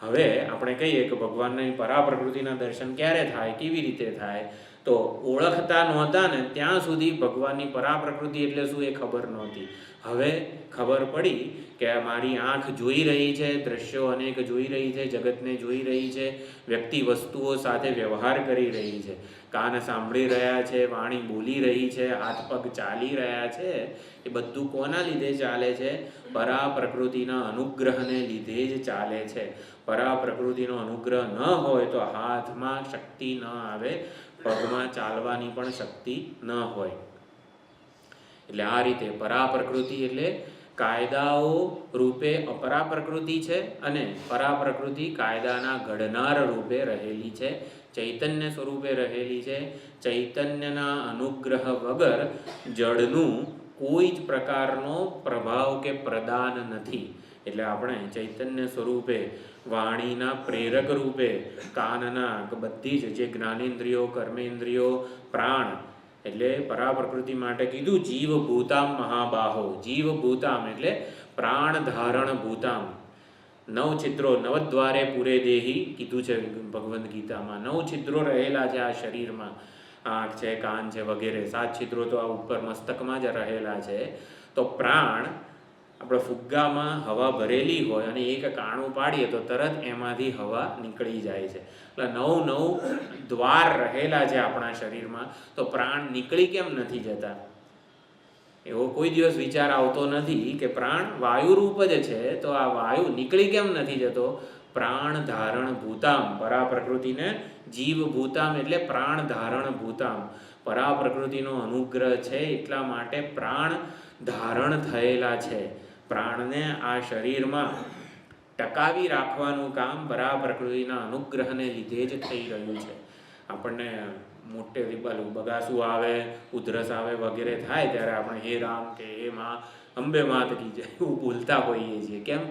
હવે આપણે કહીએ કે ભગવાનની પરા પ્રકૃતિના દર્શન ક્યારે થાય, કેવી રીતે થાય? તો ઓળખતા નહોતા ને ત્યાં સુધી ભગવાનની પરા પ્રકૃતિ એટલે શું એ ખબર નહોતી. હવે ખબર પડી કે મારી આંખ જોઈ રહી છે, દ્રશ્યો અનેક જોઈ રહી છે, જગતને જોઈ રહી છે, વ્યક્તિ વસ્તુઓ સાથે વ્યવહાર કરી રહી છે, કાન સાંભળી રહ્યા છે, વાણી બોલી રહી છે, હાથ પગ ચાલી રહ્યા છે. એ બધું કોના લીધે ચાલે છે? પરા પ્રકૃતિના અનુગ્રહને લીધે જ ચાલે છે. પરા પ્રકૃતિનો અનુગ્રહ ન હોય તો હાથમાં શક્તિ ન આવે, પગમાં ચાલવાની પણ શક્તિ ન હોય. એટલે આ રીતે પરા પ્રકૃતિ એટલે કાયદાઓ રૂપે અપરા પ્રકૃતિ છે અને પરા પ્રકૃતિ કાયદાના ઘડનાર રૂપે રહેલી છે, ચૈતન્ય સ્વરૂપે રહેલી છે. ચૈતન્યના અનુગ્રહ વગર જળનું કોઈ જ પ્રકારનો પ્રભાવ કે પ્રદાન નથી. એટલે આપણે ચૈતન્ય સ્વરૂપે વાણીના પ્રેરક રૂપે કાનના બધી જ જે જ્ઞાનેન્દ્રિયો, કર્મેન્દ્રિયો, પ્રાણ એટલે પરા પ્રકૃતિ માટે કીધું જીવ ભૂતામ મહાબાહો. જીવ ભૂતામ એટલે પ્રાણ ધારણ ભૂતામ. 9 છિદ્રો નવદ્વારે પૂરે દેહી કીધું છે ભગવદ્ ગીતામાં. 9 છિદ્રો રહેલા છે આ શરીરમાં. આંખ છે, કાન છે વગેરે. 7 છિદ્રો તો આ ઉપર મસ્તકમાં જ રહેલા છે. તો પ્રાણ આપણે ફુગ્ગામાં હવા ભરેલી હોય અને એક કાણું પાડીએ તો તરત એમાંથી હવા નીકળી જાય છે. એટલે 9 દ્વાર રહેલા છે આપણા શરીરમાં. તો પ્રાણ નીકળી કેમ નથી જતા? એવો કોઈ દિવસ વિચાર આવતો નથી કે પ્રાણ વાયુરૂપ જ છે, તો આ વાયુ નીકળી કેમ નથી જતો? પ્રાણ ધારણ ભૂતામ. પરા પ્રકૃતિને જીવ ભૂતામ એટલે પ્રાણ ધારણ ભૂતામ. પરા પ્રકૃતિનો અનુગ્રહ છે એટલા માટે પ્રાણ ધારણ થયેલા છે. પ્રાણને આ શરીરમાં ટકાવી રાખવાનું કામ પરા પ્રકૃતિના અનુગ્રહને લીધે જ થઈ રહ્યું છે. આપણને મોટે રીબાલું બગાસું આવે, ઉધરસ આવે વગેરે થાય ત્યારે આપણે હે રામ કે હે માં અંબે માત કી જય એવું બોલતા હોઈએ છીએ. કેમ?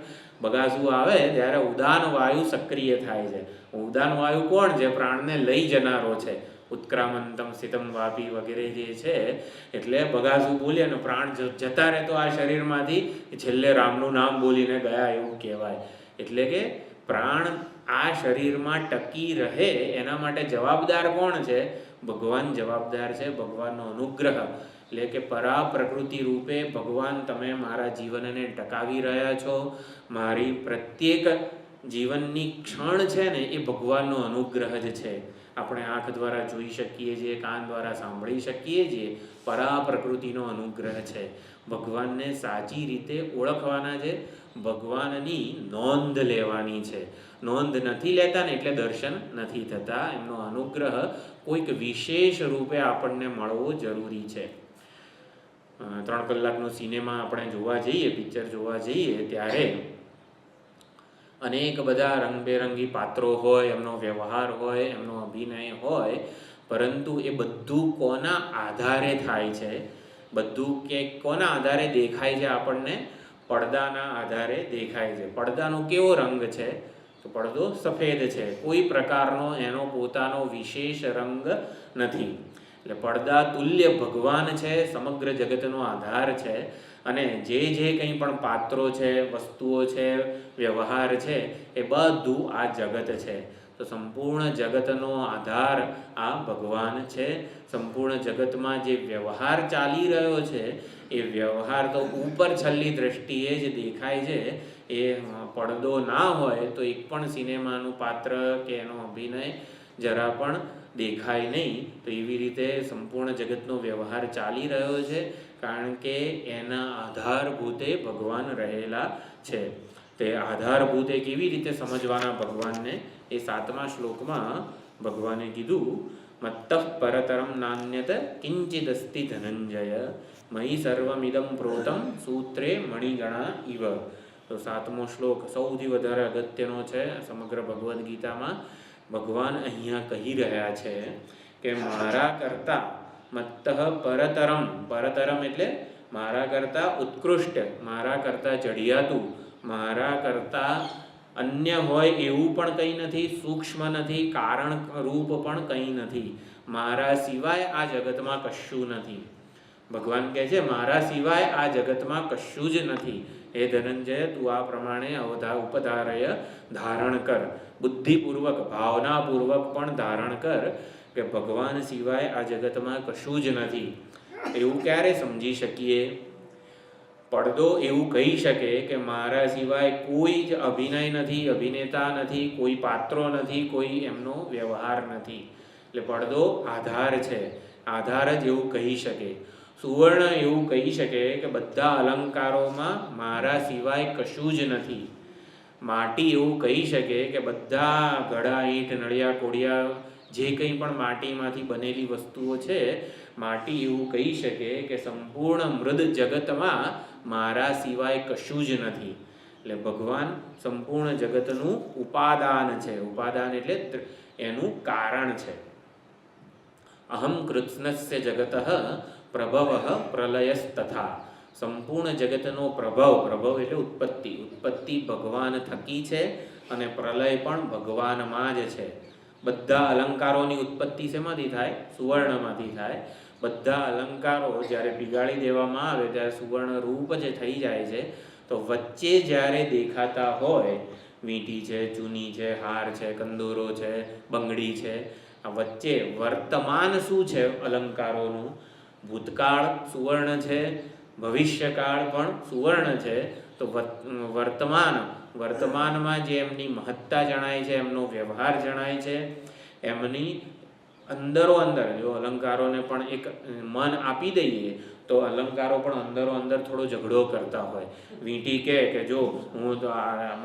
બગાસું આવે ત્યારે ઉદાન વાયુ સક્રિય થાય છે. ઉદાન વાયુ કોણ છે? પ્રાણને લઈ જનારો છે. ઉત્ક્રામંતમ સ્થિતમ વાપી વગેરે જે છે. એટલે બગાસું બોલીએ ને પ્રાણ જતા રહે તો આ શરીરમાંથી છેલ્લે રામનું નામ બોલીને ગયા એવું કહેવાય. એટલે કે પ્રાણ આ શરીરમાં ટકી રહે એના માટે જવાબદાર કોણ છે? ભગવાન જવાબદાર છે. ભગવાનનો અનુગ્રહ એટલે કે પરા પ્રકૃતિ રૂપે ભગવાન તમે મારા જીવનને ટકાવી રહ્યા છો. મારી પ્રત્યેક જીવનની ક્ષણ છે ને એ ભગવાનનો અનુગ્રહ જ છે. આપણે આંખ દ્વારા જોઈ શકીએ છીએ, કાન દ્વારા સાંભળી શકીએ છીએ, પરા પ્રકૃતિનો અનુગ્રહ છે. ભગવાનને સાચી રીતે ઓળખવાના છે, ભગવાનની નોંધ લેવાની છે. નોંધ નથી લેતા ને એટલે દર્શન નથી થતા. એમનો અનુગ્રહ કોઈક વિશેષ રૂપે આપણને મળવો જરૂરી છે. 3 કલાકનો સિનેમા આપણે જોવા જઈએ, પિક્ચર જોવા જઈએ ત્યારે અનેક બધા રંગબેરંગી પાત્રો હોય, એમનો વ્યવહાર હોય, એમનો અભિનય હોય, પરંતુ એ બધું કોના આધારે થાય છે? બધું કે કોના આધારે દેખાય છે આપણને? પડદાના આધારે દેખાય છે. પડદાનો કેવો રંગ છે? તો પડદો સફેદ છે. કોઈ પ્રકારનો એનો પોતાનો વિશેષ રંગ નથી. એટલે પડદા તુલ્ય ભગવાન છે, સમગ્ર જગતનો આધાર છે. અને જે કંઈ પણ પાત્રો છે, વસ્તુઓ છે, વ્યવહાર છે, એ બધું આ જગત છે. તો સંપૂર્ણ જગતનો આધાર આ ભગવાન છે. સંપૂર્ણ જગતમાં જે વ્યવહાર ચાલી રહ્યો છે એ વ્યવહાર તો ઉપર છેલ્લી દ્રષ્ટિએ જ દેખાય છે. એ પડદો ના હોય તો એક પણ સિનેમાનું પાત્ર કે એનો અભિનય જરા પણ દેખાય નહીં. તો એવી રીતે સંપૂર્ણ જગતનો વ્યવહાર ચાલી રહ્યો છે કારણ કે એના આધારભૂતે ભગવાન રહેલા છે. તે આધારભૂતે કેવી રીતે સમજવાના ભગવાનને એ 7મા શ્લોકમાં ભગવાને કીધું. મત્તઃ પરતરમ નાન્યત કિંચિદસ્તિ ધનંજય મયી સર્વમિદં પ્રોતમ સૂત્રે મણિગણા ઇવ. તો 7મો શ્લોક સૌથી વધારે અગત્યનો છે સમગ્ર ભગવદ્ ગીતામાં. ભગવાન અહીંયા કહી રહ્યા છે કે મારા કરતાં મત્તઃ પરતરમ. પરતરમ એટલે મારા કરતાં ઉત્કૃષ્ટ, મારા કરતાં ચઢિયાતું, મારા કરતાં અન્ય હોય એવું પણ કંઈ નથી, સૂક્ષ્મ નથી, કારણ રૂપ પણ કંઈ નથી. મારા સિવાય આ જગતમાં કશું નથી. ભગવાન કહે છે મારા સિવાય આ જગતમાં કશું જ નથી. હે ધનંજય, તું આ પ્રમાણે ઉપધારય ધારણ કર, બુદ્ધિપૂર્વક ભાવનાપૂર્વક પણ ધારણ કર કે ભગવાન સિવાય આ જગતમાં કશું જ નથી. એવું ક્યારે સમજી શકીએ? પડદો એવું કહી શકે કે મારા સિવાય કોઈ જ અભિનય નથી, અભિનેતા નથી, કોઈ પાત્રો નથી, કોઈ એમનો વ્યવહાર નથી. એટલે પડદો આધાર છે, આધાર જ એવું કહી શકે. સુવર્ણ એવું કહી શકે કે બધા અલંકારોમાં મારા સિવાય કશું જ નથી. માટી એવું કહી શકે કે બધા ઘડા, ઈંટ, નળિયા, કોડિયા, જે કંઈ પણ માટીમાંથી બનેલી વસ્તુઓ છે, માટી એવું કહી શકે કે સંપૂર્ણ મૃદ જગતમાં મારા સિવાય કશું જ નથી. એટલે ભગવાન સંપૂર્ણ જગતનું ઉપાદાન છે. ઉપાદાન એટલે એનું કારણ છે. અહમ કૃત્સ્નસ્ય જગતઃ પ્રભવઃ પ્રલયસ્તથા. સંપૂર્ણ જગતનો પ્રભવ એટલે ઉત્પત્તિ ભગવાન થકી છે અને પ્રલય પણ ભગવાનમાં જ છે. બધા અલંકારોની ઉત્પત્તિ શેમાંથી થાય? સુવર્ણમાંથી થાય. બધા અલંકારો જ્યારે પીગાળી દેવામાં આવે ત્યારે સુવર્ણ રૂપ જે થઈ જાય છે, તો વચ્ચે જ્યારે દેખાતા હોય, વીંટી છે, ચૂની છે, હાર છે, કંદોરો છે, બંગડી છે, આ વચ્ચે વર્તમાન શું છે અલંકારોનું? ભૂતકાળ સુવર્ણ છે, ભવિષ્યકાળ પણ સુવર્ણ છે. તો વર્તમાનમાં જે એમની મહત્તા જણાય છે, એમનો વ્યવહાર જણાય છે, એમની અંદરો અંદર જો અલંકારોને પણ એક મન આપી દઈએ તો અલંકારો પણ અંદરો અંદર થોડો ઝઘડો કરતા હોય. વીંટી કે જો હું તો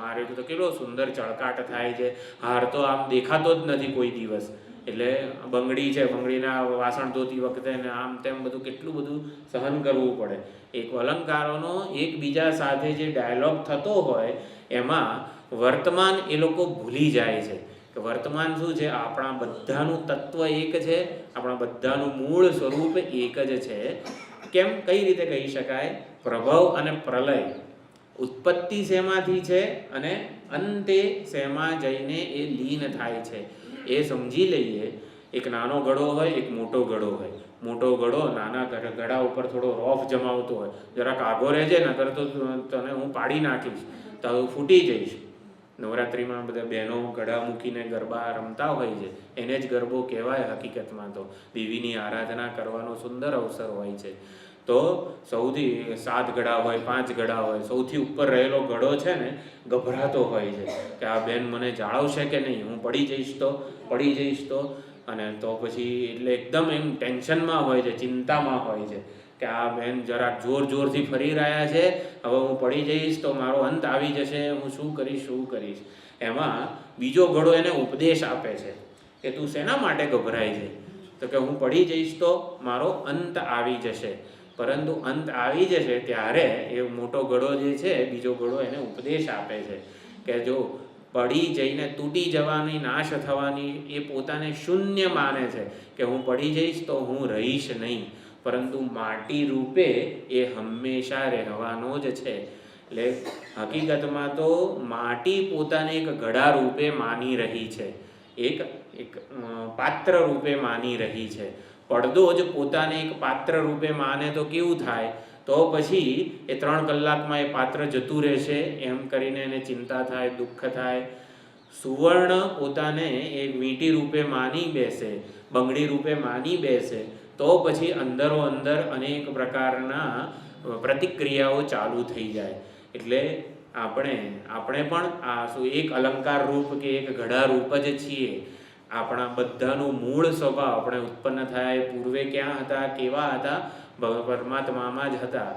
મારે તો કેટલો સુંદર ચળકાટ થાય છે, હાર તો આમ દેખાતો જ નથી કોઈ દિવસ. એટલે બંગડી છે, બંગડીના વાસણ ધોતી વખતે ને આમ તેમ બધું કેટલું બધું સહન કરવું પડે. એક અલંકારોનો એકબીજા સાથે જે ડાયલોગ થતો હોય એમાં વર્તમાન એ લોકો ભૂલી જાય છે કે વર્તમાન શું છે? આપણા બધાનું તત્વ એક છે, આપણા બધાનું મૂળ સ્વરૂપ એક જ છે. કેમ? કઈ રીતે કહી શકાય? પ્રભવ અને પ્રલય, ઉત્પત્તિ શેમાંથી છે અને અંતે શેમાં જઈને એ લીન થાય છે, એ સમજી લઈએ. એક નાનો ઘડો હોય, એક મોટો ઘડો હોય. મોટો ઘડો નાના ઘડા ઉપર થોડો રોફ જમાવતો હોય, જરાક આગો રહેજે નકર તો તને હું પાડી નાખીશ, તો ફૂટી જઈશ. નવરાત્રિમાં બધા બહેનો ઘડા મૂકીને ગરબા રમતા હોય છે, એને જ ગરબો કહેવાય. હકીકતમાં તો દેવીની આરાધના કરવાનો સુંદર અવસર હોય છે. તો સૌથી 7 ઘડા હોય, 5 ઘડા હોય, સૌથી ઉપર રહેલો ઘડો છે ને ગભરાતો હોય છે કે આ બેન મને જાળવશે કે નહીં, હું પડી જઈશ તો. અને તો પછી એટલે એકદમ એમ ટેન્શનમાં હોય છે, ચિંતામાં હોય છે કે આ બેન જરાક જોરથી ફરી રહ્યા છે, હવે હું પડી જઈશ તો મારો અંત આવી જશે, હું શું કરીશ. એમાં બીજો ઘડો એને ઉપદેશ આપે છે કે તું શેના માટે ગભરાય છે? તો કે હું પડી જઈશ તો મારો અંત આવી જશે. પરંતુ અંત આવી જશે ત્યારે એ મોટો ઘડો જે છે, બીજો ઘડો એને ઉપદેશ આપે છે કે જો પડી જઈને તૂટી જવાની, નાશ થવાની એ પોતાને શૂન્ય માને છે કે હું પડી જઈશ તો હું રહીશ નહીં, પરંતુ માટી રૂપે એ હંમેશા રહેવાનો જ છે. એટલે હકીકતમાં તો માટી પોતાને એક ઘડા રૂપે માની રહી છે, એક પાત્ર રૂપે માની રહી છે. પડદો જ પોતાને એક પાત્ર રૂપે માને તો કેવું થાય? તો પછી એ 3 કલાકમાં એ પાત્ર જતું રહેશે એમ કરીને એને ચિંતા થાય, દુઃખ થાય. સુવર્ણ પોતાને એક વીંટી રૂપે માની બેસે, બંગડી રૂપે માની બેસે, તો પછી અંદરો અંદર અનેક પ્રકારના પ્રતિક્રિયાઓ ચાલુ થઈ જાય. એટલે આપણે પણ આ એક અલંકાર રૂપ કે એક ઘડા રૂપ જ છીએ. આપણા બધાનું મૂળ સ્વભાવ, આપણે ઉત્પન્ન થયા એ પૂર્વે ક્યાં હતા, કેવા હતા? પરમાત્મામાં જ હતા.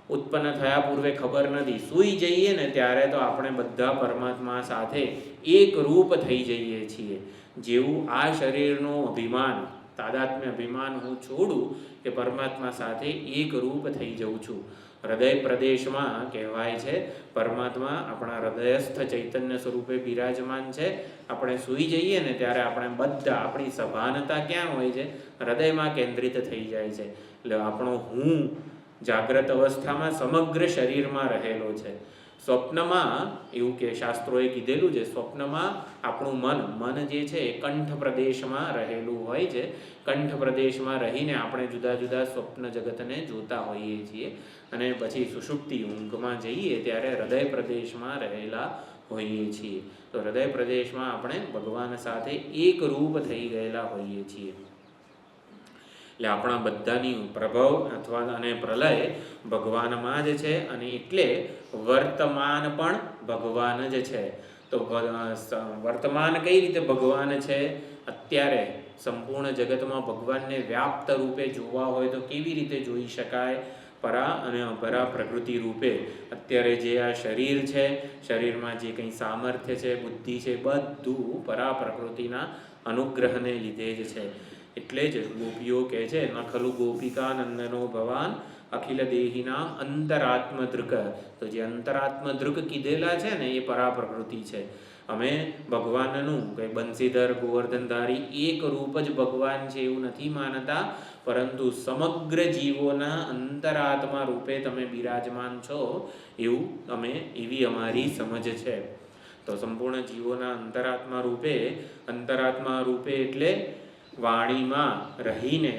ઉત્પન્ન થયા પૂર્વે ખબર નથી. સૂઈ જઈએ ને ત્યારે તો આપણે બધા પરમાત્મા સાથે એક રૂપ થઈ જઈએ છીએ. જેવું આ શરીરનું અભિમાન, તાદાત્મ્ય અભિમાન હું છોડું કે પરમાત્મા સાથે એક રૂપ થઈ જઉં છું. હૃદય પ્રદેશમાં કહેવાય છે પરમાત્મા આપણા હૃદયસ્થ ચૈતન્ય સ્વરૂપે બિરાજમાન છે. આપણે સૂઈ જઈએ ને ત્યારે આપણે બધા, આપણી સભાનતા ક્યાં હોય છે? હૃદયમાં કેન્દ્રિત થઈ જાય છે. એટલે આપણો હું જાગ્રત અવસ્થામાં સમગ્ર શરીરમાં રહેલો છે. સ્વપ્નમાં એવું કે શાસ્ત્રોએ કીધેલું છે, સ્વપ્નમાં આપણું મન જે છે એ કંઠ પ્રદેશમાં રહેલું હોય છે. કંઠ પ્રદેશમાં રહીને આપણે જુદા જુદા સ્વપ્ન જગતને જોતા હોઈએ છીએ. અને પછી સુષુપ્તિ ઊંઘમાં જઈએ ત્યારે હૃદય પ્રદેશમાં રહેલા હોઈએ છીએ. તો હૃદય પ્રદેશમાં આપણે ભગવાન સાથે એક રૂપ થઈ ગયેલા હોઈએ છીએ. એટલે આપણા બધાની પ્રભવ અથવા અને પ્રલય ભગવાનમાં જ છે, અને એટલે વર્તમાન પણ ભગવાન જ છે. તો વર્તમાન કઈ રીતે ભગવાન છે? અત્યારે સંપૂર્ણ જગતમાં ભગવાનને વ્યાપ્ત રૂપે જોવા હોય તો કેવી રીતે જોઈ શકાય? પરા અને અપરા પ્રકૃતિ રૂપે. અત્યારે જે આ શરીર છે, શરીરમાં જે કંઈ સામર્થ્ય છે, બુદ્ધિ છે, બધું પરા પ્રકૃતિના અનુગ્રહને લીધે જ છે. એટલે જ ગોપીઓ કહે છે, ન ખલુ ગોપિકા નંદનો ભવાન અખિલ દેહીના અંતરાત્મદૃક. તો જે અંતરાત્મદૃક કીધેલા છે ને એ પરા પ્રકૃતિ છે. અમે ભગવાનનું કંઈ બંસીધર ગોવર્ધનધારી એક રૂપ જ ભગવાન છે એવું નથી માનતા, પરંતુ સમગ્ર જીવોના અંતરાત્મા રૂપે તમે બિરાજમાન છો એવી અમારી સમજ છે. તો સંપૂર્ણ જીવોના અંતરાત્મા રૂપે એટલે વાણીમાં રહીને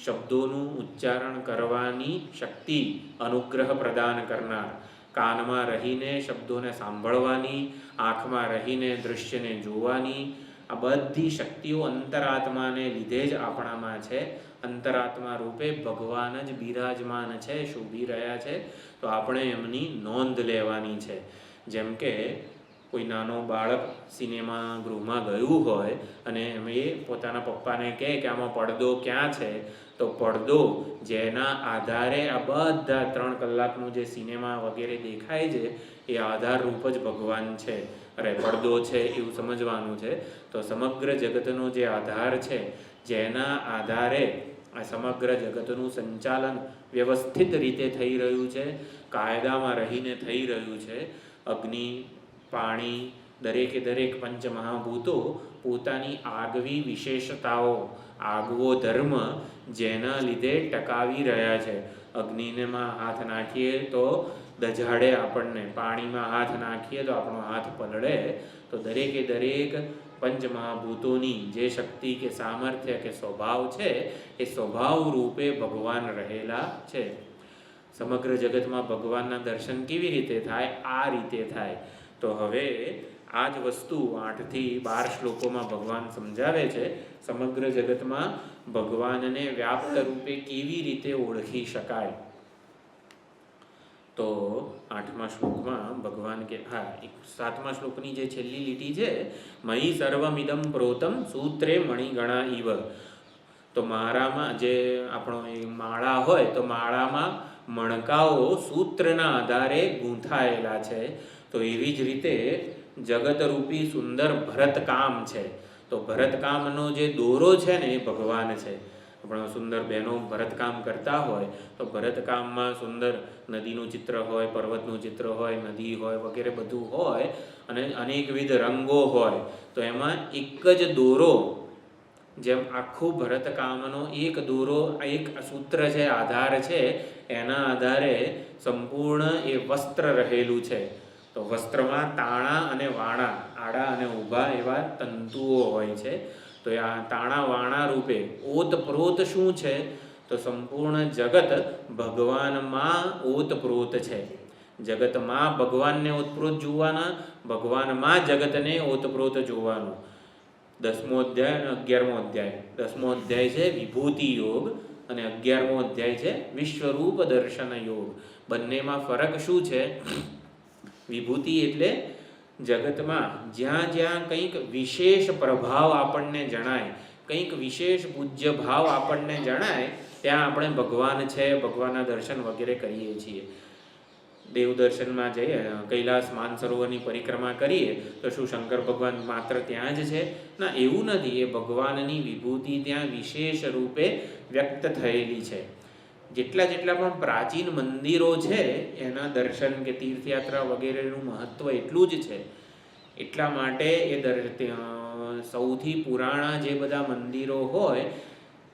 શબ્દોનું ઉચ્ચારણ કરવાની શક્તિ અનુગ્રહ પ્રદાન કરનાર, કાનમાં રહીને શબ્દોને સાંભળવાની, આંખમાં રહીને દૃશ્યને જોવાની, આ બધી શક્તિઓ અંતરાત્માને લીધે જ આપણામાં છે. અંતરાત્મા રૂપે ભગવાન જ બિરાજમાન છે, શોભી રહ્યા છે. તો આપણે એમની નોંધ લેવાની છે. જેમ કે કોઈ નાનો બાળક સિનેમા ગૃહમાં ગયું હોય અને એ પોતાના પપ્પાને કહે કે આમાં પડદો ક્યાં છે, તો પડદો જેના આધારે આ બધા 3 કલાકનું જે સિનેમા વગેરે દેખાય છે એ આધારરૂપ જ ભગવાન છે. પડદો છે એવું સમજવાનું છે. તો સમગ્ર જગતનો જે આધાર છે, જેના આધારે આ સમગ્ર જગતનું સંચાલન વ્યવસ્થિત રીતે થઈ રહ્યું છે, કાયદામાં રહીને થઈ રહ્યું છે. અગ્નિ, પાણી, દરેક પંચમહાભૂતો પોતાની આગવી વિશેષતાઓ, આગવો ધર્મ જેના લીધે ટકાવી રહ્યા છે. અગ્નિમાં હાથ નાખીએ તો દજાડે આપણને, પાણીમાં હાથ નાખીએ તો આપણો હાથ પલળે. તો દરેક પંચમહાભૂતોની જે શક્તિ કે સામર્થ્ય કે સ્વભાવ છે, એ સ્વભાવ રૂપે ભગવાન રહેલા છે. સમગ્ર જગતમાં ભગવાનના દર્શન કેવી રીતે થાય? આ રીતે થાય. તો હવે આ જ વસ્તુ 8 થી 12 શ્લોકોમાં ભગવાન સમજાવે છે. સમગ્ર જગતમાં ભગવાનને વ્યાપ્ત રૂપે કેવી રીતે ઓળખી શકાય? તો 8મા શ્લોકમાં ભગવાન કે 7મા શ્લોકની જે છેલ્લી લીટી છે, મયી સર્વમિદં પ્રોતમ સૂત્રે મણિગણા ઇવ. તો માળામાં જે આપણો માળા હોય તો માળામાં મણકાઓ સૂત્રના આધારે ગૂંથાયેલા છે. તો એવી જ રીતે જગતરૂપી સુંદર ભરતકામ છે. તો ભરતકામનો જે દોરો છે ને એ ભગવાન છે. આપણા સુંદર બહેનો ભરતકામ કરતા હોય તો ભરતકામમાં સુંદર નદીનું ચિત્ર હોય, પર્વતનું ચિત્ર હોય, નદી હોય વગેરે બધું હોય, અને અનેકવિધ રંગો હોય. તો એમાં એક જ દોરો, જેમ આખું ભરતકામનો એક દોરો, એક સૂત્ર છે, આધાર છે, એના આધારે સંપૂર્ણ એ વસ્ત્ર રહેલું છે. તો વસ્ત્રમાં તાણા અને વાણા, આડા અને ઊભા એવા તંતુઓ હોય છે. તો આ તાણા વાણા રૂપે ઓતપ્રોત શું છે? તો સંપૂર્ણ જગત ભગવાનમાં ઓતપ્રોત છે. જગતમાં ભગવાનને ઓતપ્રોત જોવાના, ભગવાનમાં જગતને ઓતપ્રોત જોવાનું. 10મો અધ્યાય અને 11મો અધ્યાય. 10મો અધ્યાય છે વિભૂતિ યોગ અને 11મો અધ્યાય છે વિશ્વરૂપ દર્શન યોગ. બંનેમાં ફરક શું છે? વિભૂતિ એટલે જગતમાં જ્યાં કંઈક વિશેષ પ્રભાવ આપણને જણાય, કંઈક વિશેષ પૂજ્ય ભાવ આપણને જણાય, ત્યાં આપણે ભગવાન છે, ભગવાનના દર્શન વગેરે કરીએ છીએ. દેવ દર્શનમાં જઈએ, કૈલાસ માનસરોવરની પરિક્રમા કરીએ તો શું શંકર ભગવાન માત્ર ત્યાં જ છે? ના, એવું નથી. એ ભગવાનની વિભૂતિ ત્યાં વિશેષ રૂપે વ્યક્ત થયેલી છે. જેટલા પણ પ્રાચીન મંદિરો છે એના દર્શન કે તીર્થયાત્રા વગેરેનું મહત્ત્વ એટલું જ છે. એટલા માટે સૌથી પુરાણા જે બધા મંદિરો હોય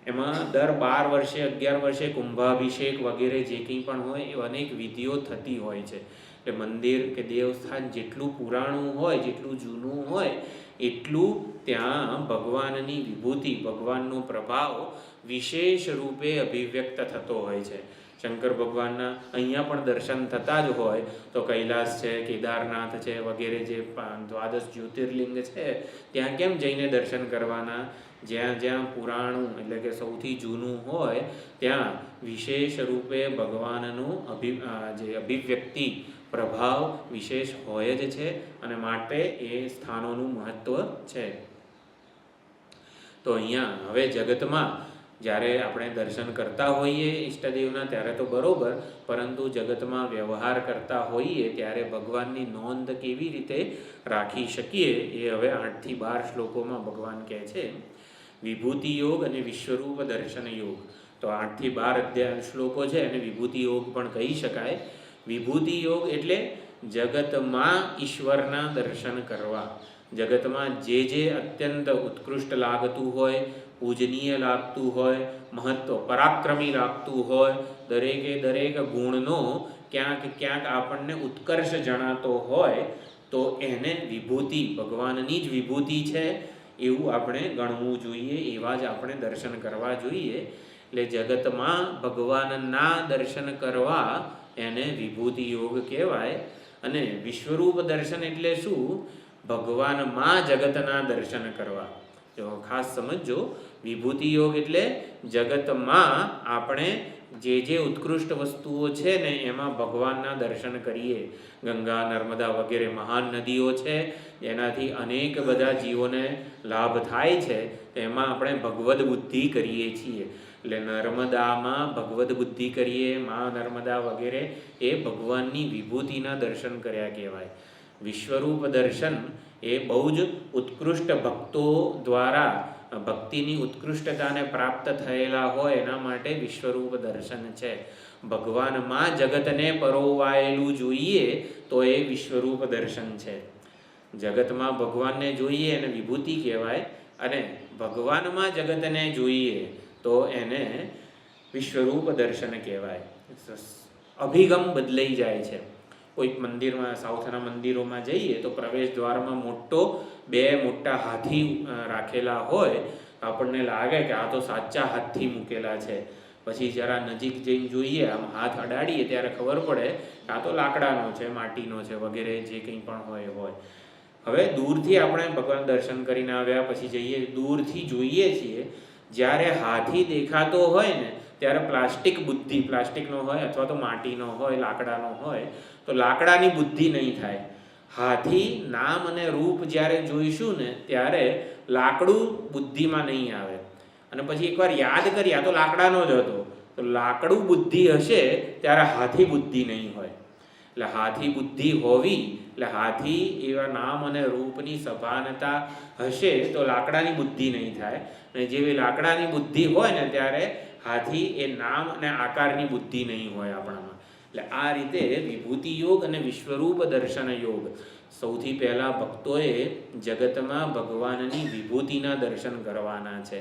એમાં દર 12 વર્ષે 11 વર્ષે કુંભાભિષેક વગેરે જે કંઈ પણ હોય એ અનેક વિધિઓ થતી હોય છે. એટલે મંદિર કે દેવસ્થાન જેટલું પુરાણું હોય, જેટલું જૂનું હોય, એટલું ત્યાં ભગવાનની વિભૂતિ, ભગવાનનો પ્રભાવ વિશેષ રૂપે અભિવ્યક્ત થતો હોય છે. શંકર ભગવાનના અહીંયા પણ દર્શન થતા જ હોય તો કૈલાસ છે, કેદારનાથ છે વગેરે જે દ્વાદશ જ્યોતિર્લિંગ છે ત્યાં કેમ જઈને દર્શન કરવાના? જ્યાં જ્યાં પુરાણું એટલે કે સૌથી જૂનું હોય ત્યાં વિશેષ રૂપે ભગવાનનું જે અભિવ્યક્તિ પ્રભાવ વિશેષ હોય જ છે અને માટે એ સ્થાનોનું મહત્ત્વ છે. તો અહીંયા હવે જગતમાં જ્યારે આપણે દર્શન કરતા હોઈએ ઈષ્ટદેવના ત્યારે તો બરોબર, પરંતુ જગતમાં વ્યવહાર કરતા હોઈએ ત્યારે ભગવાનની નોંધ કેવી રીતે રાખી શકીએ એ હવે 8 થી 12 શ્લોકોમાં ભગવાન કહે છે. વિભૂતિ યોગ અને વિશ્વરૂપ દર્શન યોગ. તો 8 થી 12 શ્લોકો છે અને વિભૂતિ યોગ પણ કહી શકાય. વિભૂતિ યોગ એટલે જગતમાં ઈશ્વરના દર્શન કરવા. જગતમાં જે અત્યંત ઉત્કૃષ્ટ લાગતું હોય, પૂજનીય લાગતું હોય, મહત્વ પરાક્રમી લાગતું હોય, દરેક ગુણનો ક્યાંક આપણને ઉત્કર્ષ જણાતો હોય તો એને વિભૂતિ, ભગવાનની જ વિભૂતિ છે એવું આપણે ગણવું જોઈએ, એવા જ આપણે દર્શન કરવા જોઈએ. એટલે જગતમાં ભગવાનના દર્શન કરવા એને વિભૂતિ યોગ કહેવાય. અને વિશ્વરૂપ દર્શન એટલે શું? ભગવાનમાં જગતના દર્શન કરવા. જો ખાસ સમજો, વિભૂતિ યોગ એટલે જગતમાં આપણે જે ઉત્કૃષ્ટ વસ્તુઓ છે ને એમાં ભગવાનના દર્શન કરીએ. ગંગા, નર્મદા વગેરે મહાન નદીઓ છે જેનાથી અનેક બધા જીવોને લાભ થાય છે, એમાં આપણે ભગવદ બુદ્ધિ કરીએ છીએ. એટલે નર્મદામાં ભગવદ બુદ્ધિ કરીએ, મા નર્મદા વગેરે એ ભગવાનની વિભૂતિના દર્શન કર્યા કહેવાય. વિશ્વરૂપ દર્શન એ બહુ જ ઉત્કૃષ્ટ ભક્તો દ્વારા ભક્તિની ઉત્કૃષ્ટતાને પ્રાપ્ત થયેલા હોય એના માટે વિશ્વરૂપ દર્શન છે. ભગવાનમાં જગતને પરોવાયેલું જોઈએ તો એ વિશ્વરૂપ દર્શન છે. જગતમાં ભગવાનને જોઈએ એને વિભૂતિ કહેવાય, અને ભગવાનમાં જગતને જોઈએ તો એને વિશ્વરૂપ દર્શન કહેવાય. અભિગમ બદલાઈ જાય છે. કોઈક મંદિરમાં, સાઉથના મંદિરોમાં જઈએ તો પ્રવેશ દ્વારમાં બે મોટા હાથી રાખેલા હોય, આપણને લાગે કે આ તો સાચા હાથથી મૂકેલા છે. પછી જરા નજીક જઈને જોઈએ, આમ હાથ અડાડીએ ત્યારે ખબર પડે કે આ તો લાકડાનો છે, માટીનો છે વગેરે જે કંઈ પણ હોય. હવે દૂરથી આપણે ભગવાન દર્શન કરીને આવ્યા પછી જઈએ, દૂરથી જોઈએ છીએ, જ્યારે હાથી દેખાતો હોય ને ત્યારે પ્લાસ્ટિકનો હોય અથવા તો માટીનો હોય, લાકડાનો હોય, તો લાકડાની બુદ્ધિ નહીં થાય. હાથી નામ અને રૂપ જ્યારે જોઈશું ને ત્યારે લાકડું બુદ્ધિમાં નહીં આવે. અને પછી એકવાર યાદ કરીએ આ તો લાકડાનો જ હતો, તો લાકડું બુદ્ધિ હશે ત્યારે હાથી બુદ્ધિ નહીં હોય. એટલે હાથી બુદ્ધિ હોવી, એટલે હાથી એવા નામ અને રૂપની સભાનતા હશે તો લાકડાની બુદ્ધિ નહીં થાય. અને જેવી લાકડાની બુદ્ધિ હોય ને ત્યારે હાથી એ નામ અને આકારની બુદ્ધિ નહીં હોય આપણામાં. એટલે આ રીતે વિભૂતિ યોગ અને વિશ્વરૂપ દર્શન યોગ. સૌથી પહેલાં ભક્તોએ જગતમાં ભગવાનની વિભૂતિના દર્શન કરવાના છે.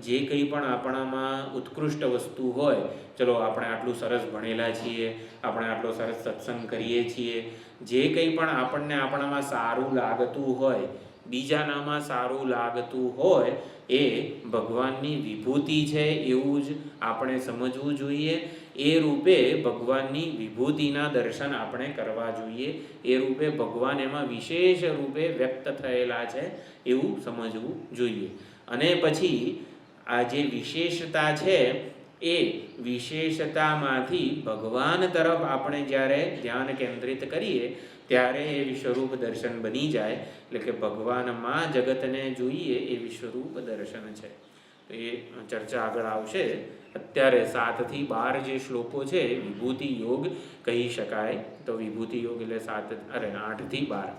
જે કંઈ પણ આપણામાં ઉત્કૃષ્ટ વસ્તુ હોય, ચલો આપણે આટલું સરસ ભણેલા છીએ, આપણે આટલો સરસ સત્સંગ કરીએ છીએ, જે કંઈ પણ આપણને આપણામાં સારું લાગતું હોય, બીજાનામાં સારું લાગતું હોય, એ ભગવાનની વિભૂતિ છે એવું જ આપણે સમજવું જોઈએ. એ રૂપે ભગવાનની વિભૂતિના દર્શન આપણે કરવા જોઈએ. એ રૂપે ભગવાન એમાં વિશેષ રૂપે વ્યક્ત થયેલા છે એવું સમજવું જોઈએ. અને પછી આ જે વિશેષતા છે એ વિશેષતામાંથી ભગવાન તરફ આપણે જ્યારે ધ્યાન કેન્દ્રિત કરીએ ત્યારે એ વિશ્વરૂપ દર્શન બની જાય. એટલે કે ભગવાનમાં જગતને જોઈએ એ વિશ્વરૂપ દર્શન છે. એ ચર્ચા આગળ આવશે. અત્યારે 7 થી 12 જે શ્લોકો છે વિભૂતિ યોગ કહી શકાય. તો વિભૂતિ યોગ એટલે 8 થી 12.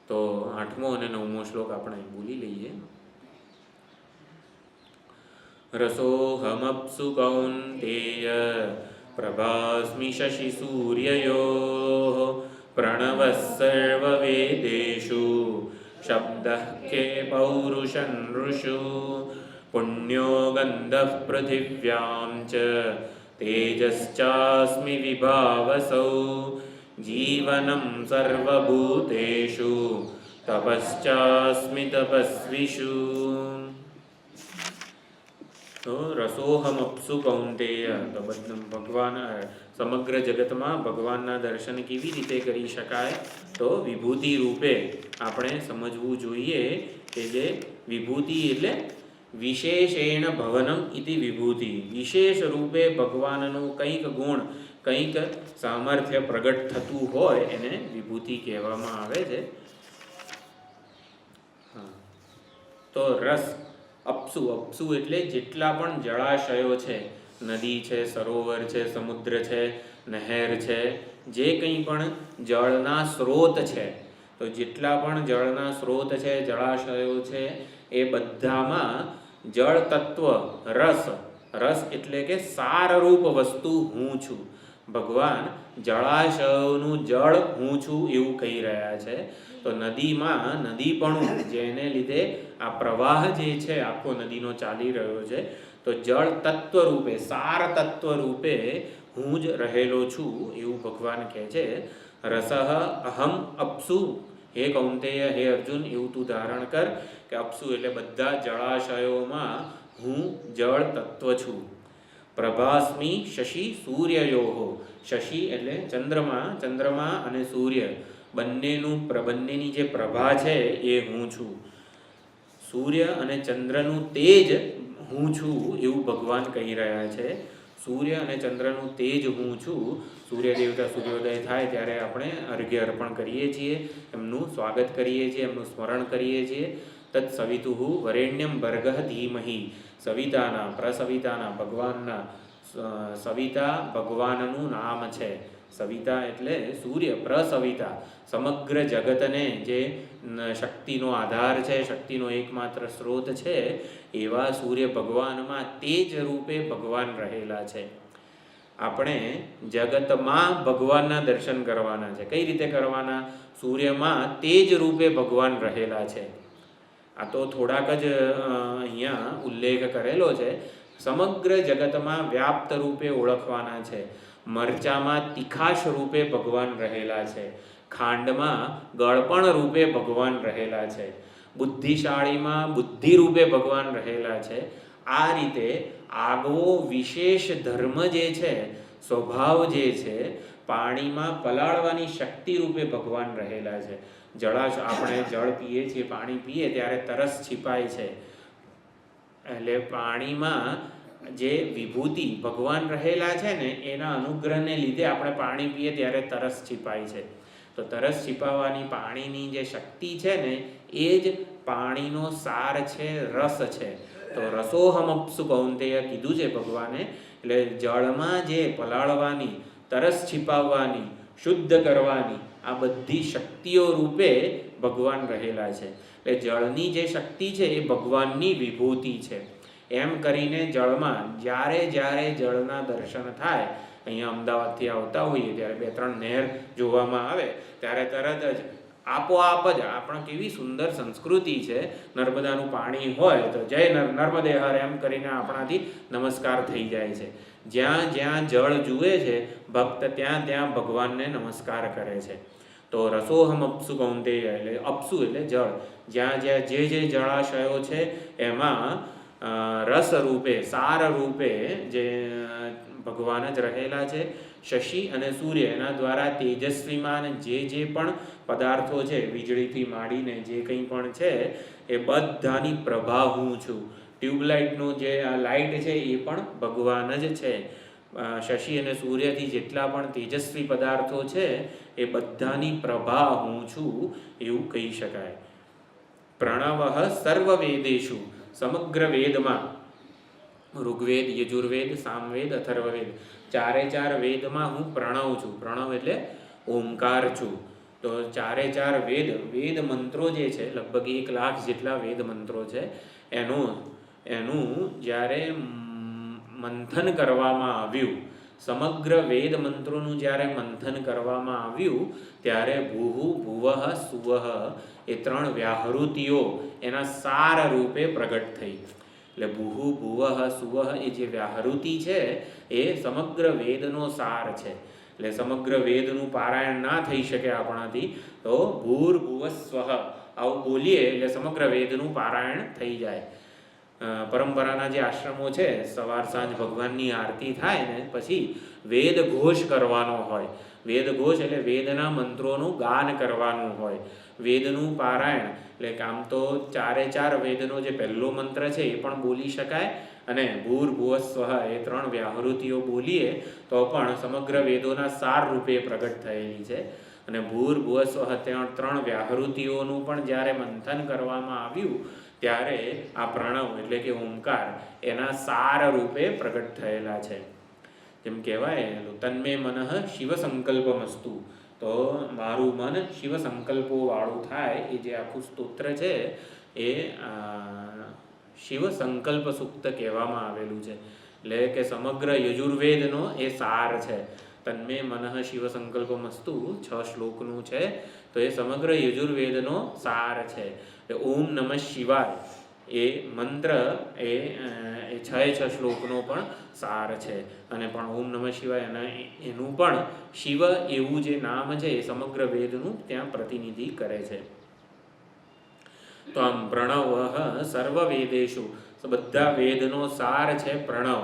તો 8મો અને 9મો શ્લોક આપણે બોલી લઈએ. રસોહમપ્સુ કૌન્તેય પ્રભાસ્મિ શશિ સૂર્યયોઃ પ્રણવઃ સર્વવેદેષુ શબ્દઃ કે પૌરુષં ઋષુ પુણ્યો ગંધઃ પૃથિવ્યાં ચ તેજશ્ચાસ્મિ વિભાવસૌ જીવનમ સર્વભૂતેષુ તપશ્ચાસ્મિ તપસ્વિષુ. તો રસોહમપ્સુ કૌંતેય. તો ભગવાન સમગ્ર જગતમાં ભગવાનના દર્શન કેવી રીતે કરી શકાય? તો વિભૂતિ રૂપે આપણે સમજવું જોઈએ કે જે વિભૂતિ એટલે વિશેષેણ ભવનમ ઇતિ વિભૂતિ. વિશેષ રૂપે ભગવાનનું કંઈક ગુણ, કંઈક સામર્થ્ય પ્રગટ થતું હોય એને વિભૂતિ કહેવામાં આવે છે. તો રસ અપ્સુ, અપ્સુ એટલે જેટલા પણ જળાશયો છે, નદી છે, સરોવર છે, સમુદ્ર છે, નહેર છે, જે કંઈ પણ જળના સ્ત્રોત છે, તો જેટલા પણ જળના સ્ત્રોત છે, જળાશયો છે, એ બધામાં જળ તત્વ રસ, રસ એટલે કે સારરૂપ વસ્તુ હું છું. ભગવાન જળાશયોનું જળ હું છું એવું કહી રહ્યા છે. તો નદીમાં નદીપણું, જેને લીધે આ પ્રવાહ જે છે આખો નદીનો ચાલી રહ્યો છે, તો જળ તત્વ રૂપે, સાર તત્વ રૂપે હું જ રહેલો છું એવું ભગવાન કહે છે. રસઃ અહમ અપ્સુ. હે કૌંતેય, હે અર્જુન, એવું તું ધારણ કર કે અપ્સુ એટલે બધા જળાશયોમાં હું જળ તત્વ છું. પ્રભાસ્મિ શશી સૂર્યયોહો. શશી એટલે ચંદ્રમા, ચંદ્રમા અને સૂર્ય બંનેની જે પ્રભા છે એ હું છું. સૂર્ય અને ચંદ્રનું તેજ હું છું એવું ભગવાન કહી રહ્યા છે. સૂર્ય અને ચંદ્રનું તેજ હું છું. સૂર્ય દેવતા સૂર્યોદય થાય ત્યારે આપણે અર્ઘ્ય અર્પણ કરીએ છીએ, એમનું સ્વાગત કરીએ છીએ, એમનું સ્મરણ કરીએ છીએ. તત્ સવિતુઃ વરેણ્યમ ભર્ગઃ ધીમહિ. સવિતાના, પ્રસવિતાના, ભગવાનના, સવિતા ભગવાનનું નામ છે. સવિતા એટલે સૂર્ય, પ્રસવિતા સમગ્ર જગતને જે શક્તિનો આધાર છે, શક્તિનો એકમાત્ર સ્ત્રોત છે, એવા સૂર્ય ભગવાનમાં તેજ રૂપે ભગવાન રહેલા છે. આપણે જગતમાં ભગવાનના દર્શન કરવાના છે. કઈ રીતે કરવાના? સૂર્યમાં તેજ રૂપે ભગવાન રહેલા છે. આ તો થોડાક જ અહીંયા ઉલ્લેખ કરેલો છે. સમગ્ર જગતમાં વ્યાપ્ત રૂપે ઓળખવાના છે. મરચામાં તીખાશ રૂપે ભગવાન રહેલા છે. ખાંડમાં ગળપણ રૂપે ભગવાન રહેલા છે. બુદ્ધિશાળીમાં બુદ્ધિ રૂપે ભગવાન રહેલા છે. આ રીતે આગવો વિશેષ ધર્મ જે છે, સ્વભાવ જે છે, પાણીમાં પલાળવાની શક્તિ રૂપે ભગવાન રહેલા છે. આપણે જળ પીએ છીએ, પાણી પીએ ત્યારે તરસ छिपाય છે. એટલે પાણીમાં જે વિભૂતિ ભગવાન રહેલા છે ને, એના અનુગ્રહને લીધે આપણે પાણી પીએ ત્યારે તરસ छिपाય છે. તો તરસ छिपाવવાની પાણીની જે શક્તિ છે ને, એ જ પાણીનો સાર છે, રસ છે. તો રસોહમપ્સુ કૌંતેય કીધું છે ભગવાને. એટલે જળમાં જે પલાળવાની, તરસ छिपाવવાની, શુદ્ધ કરવાની આ બધી શક્તિઓ રૂપે ભગવાન રહેલા છે. એટલે જળની જે શક્તિ છે એ ભગવાનની વિભૂતિ છે. એમ કરીને જળમાં જ્યારે જ્યારે જળના દર્શન થાય, અહીંયા અમદાવાદથી આવતા હોઈએ ત્યારે 2-3 નહેર જોવામાં આવે ત્યારે તરત જ આપોઆપ જ આપણે કેવી સુંદર સંસ્કૃતિ છે, નર્મદાનું પાણી હોય તો જય નર્મદે હર એમ કરીને આપણાથી નમસ્કાર થઈ જાય છે. જ્યાં જ્યાં જળ જુએ છે ભક્ત, ત્યાં ત્યાં ભગવાનને નમસ્કાર કરે છે. તો રસોહમ અપ્સુ કૌંતેય એટલે અપ્સુ એટલે જળ. જ્યાં જ્યાં જે જળાશયો છે એમાં રસ રૂપે, સાર રૂપે જે ભગવાન જ રહેલા છે. શશી અને સૂર્ય એના દ્વારા તેજસ્વીમાં જે પણ પદાર્થો છે, વીજળીથી માંડીને જે કંઈ પણ છે એ બધાની પ્રભા હું છું. ટ્યુબલાઇટનું જે આ લાઇટ છે એ પણ ભગવાન જ છે. શશી અને સૂર્યથી જેટલા પણ તેજસ્વી પદાર્થો છે એ બધાની પ્રભા હું છું એવું કહી શકાય. પ્રણવઃ સર્વ વેદેષુ. સમગ્ર વેદમાં, ઋગ્વેદ, યજુર્વેદ, સામવેદ, અથર્વવેદ, 4 વેદમાં હું પ્રણવ છું. પ્રણવ એટલે ઓમકાર છું. તો 4 વેદ મંત્રો જે છે, લગભગ 1 લાખ જેટલા વેદ મંત્રો છે, એનું જ્યારે મંથન કરવામાં આવ્યું, સમગ્ર વેદ મંત્રોનું જ્યારે મંથન કરવામાં આવ્યું ત્યારે ભૂહુ, ભુવઃ, સુવઃ એ 3 વ્યાહૃતિઓ એના સાર રૂપે પ્રગટ થઈ. એટલે ભૂહુ ભુવઃ સુવઃ એ જે વ્યાહૃતિ છે એ સમગ્ર વેદનો સાર છે. એટલે સમગ્ર વેદનું પારાયણ ના થઈ શકે આપણાથી, તો ભૂર્ભુવઃ સ્વઃ આવું બોલીએ એટલે સમગ્ર વેદનું પારાયણ થઈ જાય. પરંપરાના જે આશ્રમો છે, સવાર સાંજ ભગવાનની આરતી થાય ને પછી વેદ ઘોષ કરવાનો હોય. વેદ ઘોષ એટલે વેદના મંત્રોનું ગાન કરવાનું હોય. વેદનું પારાયણ એટલે કે આમ તો 4 વેદનો જે પહેલો મંત્ર છે એ પણ બોલી શકાય, અને ભૂર્ભુવઃ સ્વઃ એ 3 વ્યાહૃતિઓ બોલીએ તો પણ સમગ્ર વેદોના સાર રૂપે પ્રગટ થયેલી છે. અને ભૂર્ભુવઃ સ્વઃ 3 વ્યાહૃતિઓનું પણ જ્યારે મંથન કરવામાં આવ્યું ત્યારે આ પ્રણવ એટલે કે ઓમકાર એના સાર રૂપે પ્રગટ થયેલા છે. જેમ કહેવાય તન્મે મનઃ શિવ સંકલ્પમસ્તુ, તો મારું મન શિવ સંકલ્પો વાળું થાય. એ જે આખું સ્તોત્ર છે એ શિવ સંકલ્પ સૂક્ત કહેવામાં આવેલું છે. એટલે કે સમગ્ર યજુર્વેદનો એ સાર છે. તન્મે મનઃ શિવ સંકલ્પમસ્તુ 6 શ્લોકનું છે, તો એ સમગ્ર યજુર્વેદનો સાર છે. ઓમ નમઃ શિવાય એ મંત્ર એ 6 શ્લોકનો પણ સાર છે. અને પણ ઓમ નમઃ શિવાય એનું પણ શિવ એવું જે નામ છે એ સમગ્ર વેદનું ત્યાં પ્રતિનિધિ કરે છે. તો આમ પ્રણવ સર્વ વેદેશુ, બધા વેદનો સાર છે પ્રણવ.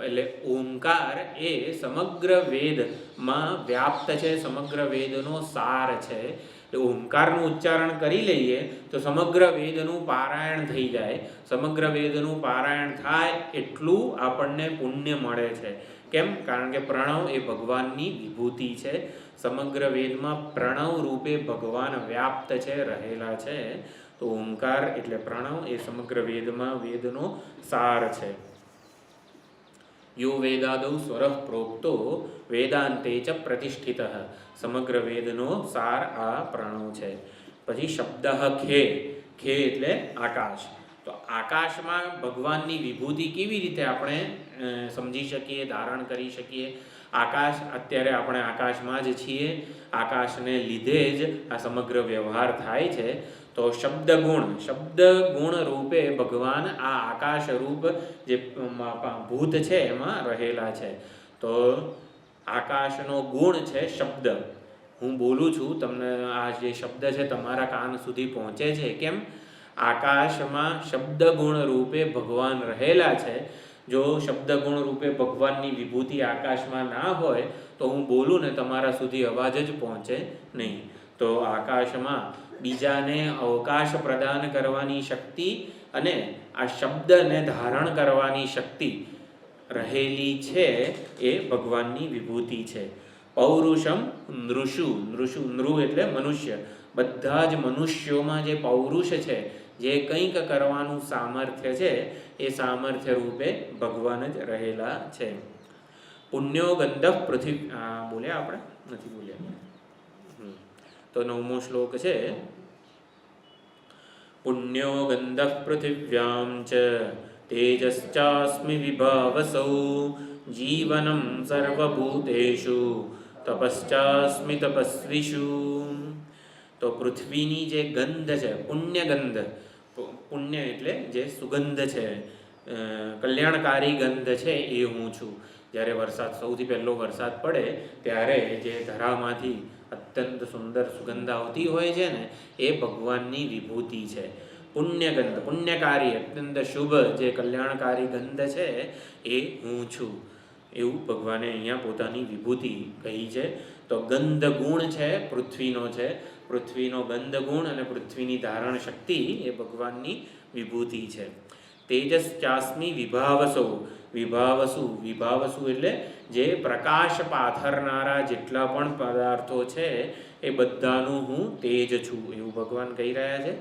એટલે ઓમકાર એ સમગ્ર વેદમાં વ્યાપ્ત છે, સમગ્ર વેદનો સાર છે. એટલે ઓમકારનું ઉચ્ચારણ કરી લઈએ તો સમગ્ર વેદનું પારાયણ થઈ જાય. સમગ્ર વેદનું પારાયણ થાય એટલું આપણને પુણ્ય મળે છે. કેમ? કારણ કે પ્રણવ એ ભગવાનની વિભૂતિ છે. સમગ્ર વેદમાં પ્રણવ રૂપે ભગવાન વ્યાપ્ત છે, રહેલા છે. તો ઓમકાર એટલે પ્રણવ એ સમગ્ર વેદમાં વેદનો સાર છે. યો વેદાદૌ સ્વરઃ પ્રોક્તો વેદાંતે ચ પ્રતિષ્ઠિતઃ, સમગ્ર વેદનો સાર આ પ્રણવ છે. પછી શબ્દ ખે, ખે એટલે આકાશ. તો આકાશમાં ભગવાનની વિભૂતિ કેવી રીતે આપણે સમજી શકીએ, ધારણ કરી શકીએ? આકાશ, અત્યારે આપણે આકાશમાં જ છીએ, આકાશને લીધે જ આ સમગ્ર વ્યવહાર થાય છે. તો શબ્દ ગુણ રૂપે ભગવાન આ આકાશ રૂપ જે ભૂત છે એમાં રહેલા છે. તો આકાશનો ગુણ છે શબ્દ. હું બોલું છું, તમને આ જે શબ્દ છે તમારા કાન સુધી પહોંચે છે. કેમ? આકાશમાં શબ્દ ગુણ રૂપે ભગવાન રહેલા છે. જો શબ્દ ગુણ રૂપે ભગવાનની વિભૂતિ આકાશમાં ના હોય તો હું બોલું ને તમારા સુધી અવાજ જ પહોંચે નહીં. તો આકાશમાં બીજાને અવકાશ પ્રદાન કરવાની શક્તિ અને આ શબ્દને ધારણ કરવાની શક્તિ રહેલી છે એ ભગવાનની વિભૂતિ છે. પૌરુષમ નૃષુ, નૃ એટલે મનુષ્ય. બધા જ મનુષ્યોમાં જે પૌરુષ છે, જે કંઈક કરવાનું સામર્થ્ય છે, એ સામર્થ્ય રૂપે ભગવાન જ રહેલા છે. પુણ્યો ગંધઃ પૃથ્વી, બોલ્યા આપણે? નથી બોલ્યા. તો 9મો શ્લોક છે. પુણ્યો ગંધઃ પૃથિવ્યામ ચ તેજશ્ચાસ્મિ વિભાવસૌ જીવનમ સર્વભૂતેષુ તપશ્ચાસ્મિ તપસ્વીષુ. તો પૃથ્વીની જે ગંધ છે, પુણ્ય ગંધ, પુણ્ય એટલે જે સુગંધ છે, કલ્યાણકારી ગંધ છે, એ હું છું. જ્યારે વરસાદ, સૌથી પહેલો વરસાદ પડે ત્યારે જે ધરામાંથી અત્યંત સુંદર સુગંધ આવતી હોય છે ને, એ ભગવાનની વિભૂતિ છે. પુણ્યગંધ, પુણ્યકારી, અત્યંત શુભ જે કલ્યાણકારી ગંધ છે એ હું છું. એવું ભગવાને અહીંયા પોતાની વિભૂતિ કહી છે. તો ગંધ ગુણ છે પૃથ્વીનો છે. પૃથ્વીનો ગંધ ગુણ અને પૃથ્વીની ધારણ શક્તિ એ ભગવાનની વિભૂતિ છે. તેજશ્ચાસ્મિ વિભાવસો, વિભાવસુ એટલે જે પ્રકાશ પાથરનારા જેટલા પણ પદાર્થો છે એ બધાનું હું તેજ છું, એવું ભગવાન કહી રહ્યા છે.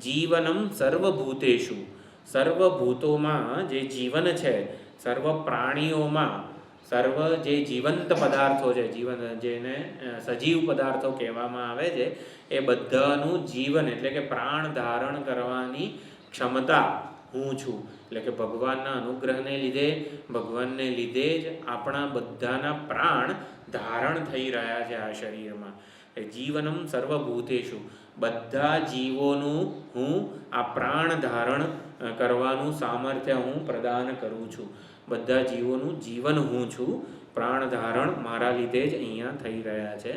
જીવનમ સર્વભૂતેષુ, સર્વભૂતોમાં જે જીવન છે, સર્વ પ્રાણીઓમાં, સર્વ જે જીવંત પદાર્થો છે, જીવન જેને સજીવ પદાર્થો કહેવામાં આવે છે, એ બધાનું જીવન એટલે કે પ્રાણ ધારણ કરવાની ક્ષમતા હું છું. એટલે કે ભગવાનના અનુગ્રહને લીધે, ભગવાનને લીધે જ આપણા બધાના પ્રાણ ધારણ થઈ રહ્યા છે આ શરીરમાં. જીવનમ સર્વભૂતેષુ, બધા જીવોનું હું આ પ્રાણ ધારણ કરવાનું સામર્થ્ય હું પ્રદાન કરું છું. બધા જીવોનું જીવન હું છું, પ્રાણ ધારણ મારા લીધે જ અહીંયા થઈ રહ્યા છે.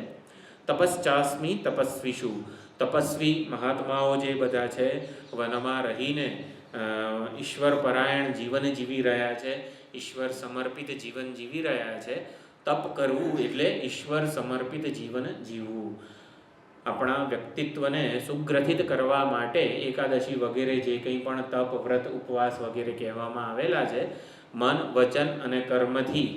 તપશ્ચાસ્મિ તપસ્વીષુ, તપસ્વી મહાત્માઓ જે બધા છે વનમાં રહીને ઈશ્વર પરાયણ જીવન જીવી રહ્યા છે, ઈશ્વર સમર્પિત જીવન જીવી રહ્યા છે. તપ કરવું એટલે ઈશ્વર સમર્પિત જીવન જીવવું. આપણા વ્યક્તિત્વને સુગ્રથિત કરવા માટે એકાદશી વગેરે જે કંઈ પણ તપ, વ્રત, ઉપવાસ વગેરે કહેવામાં આવેલા છે, મન, વચન અને કર્મથી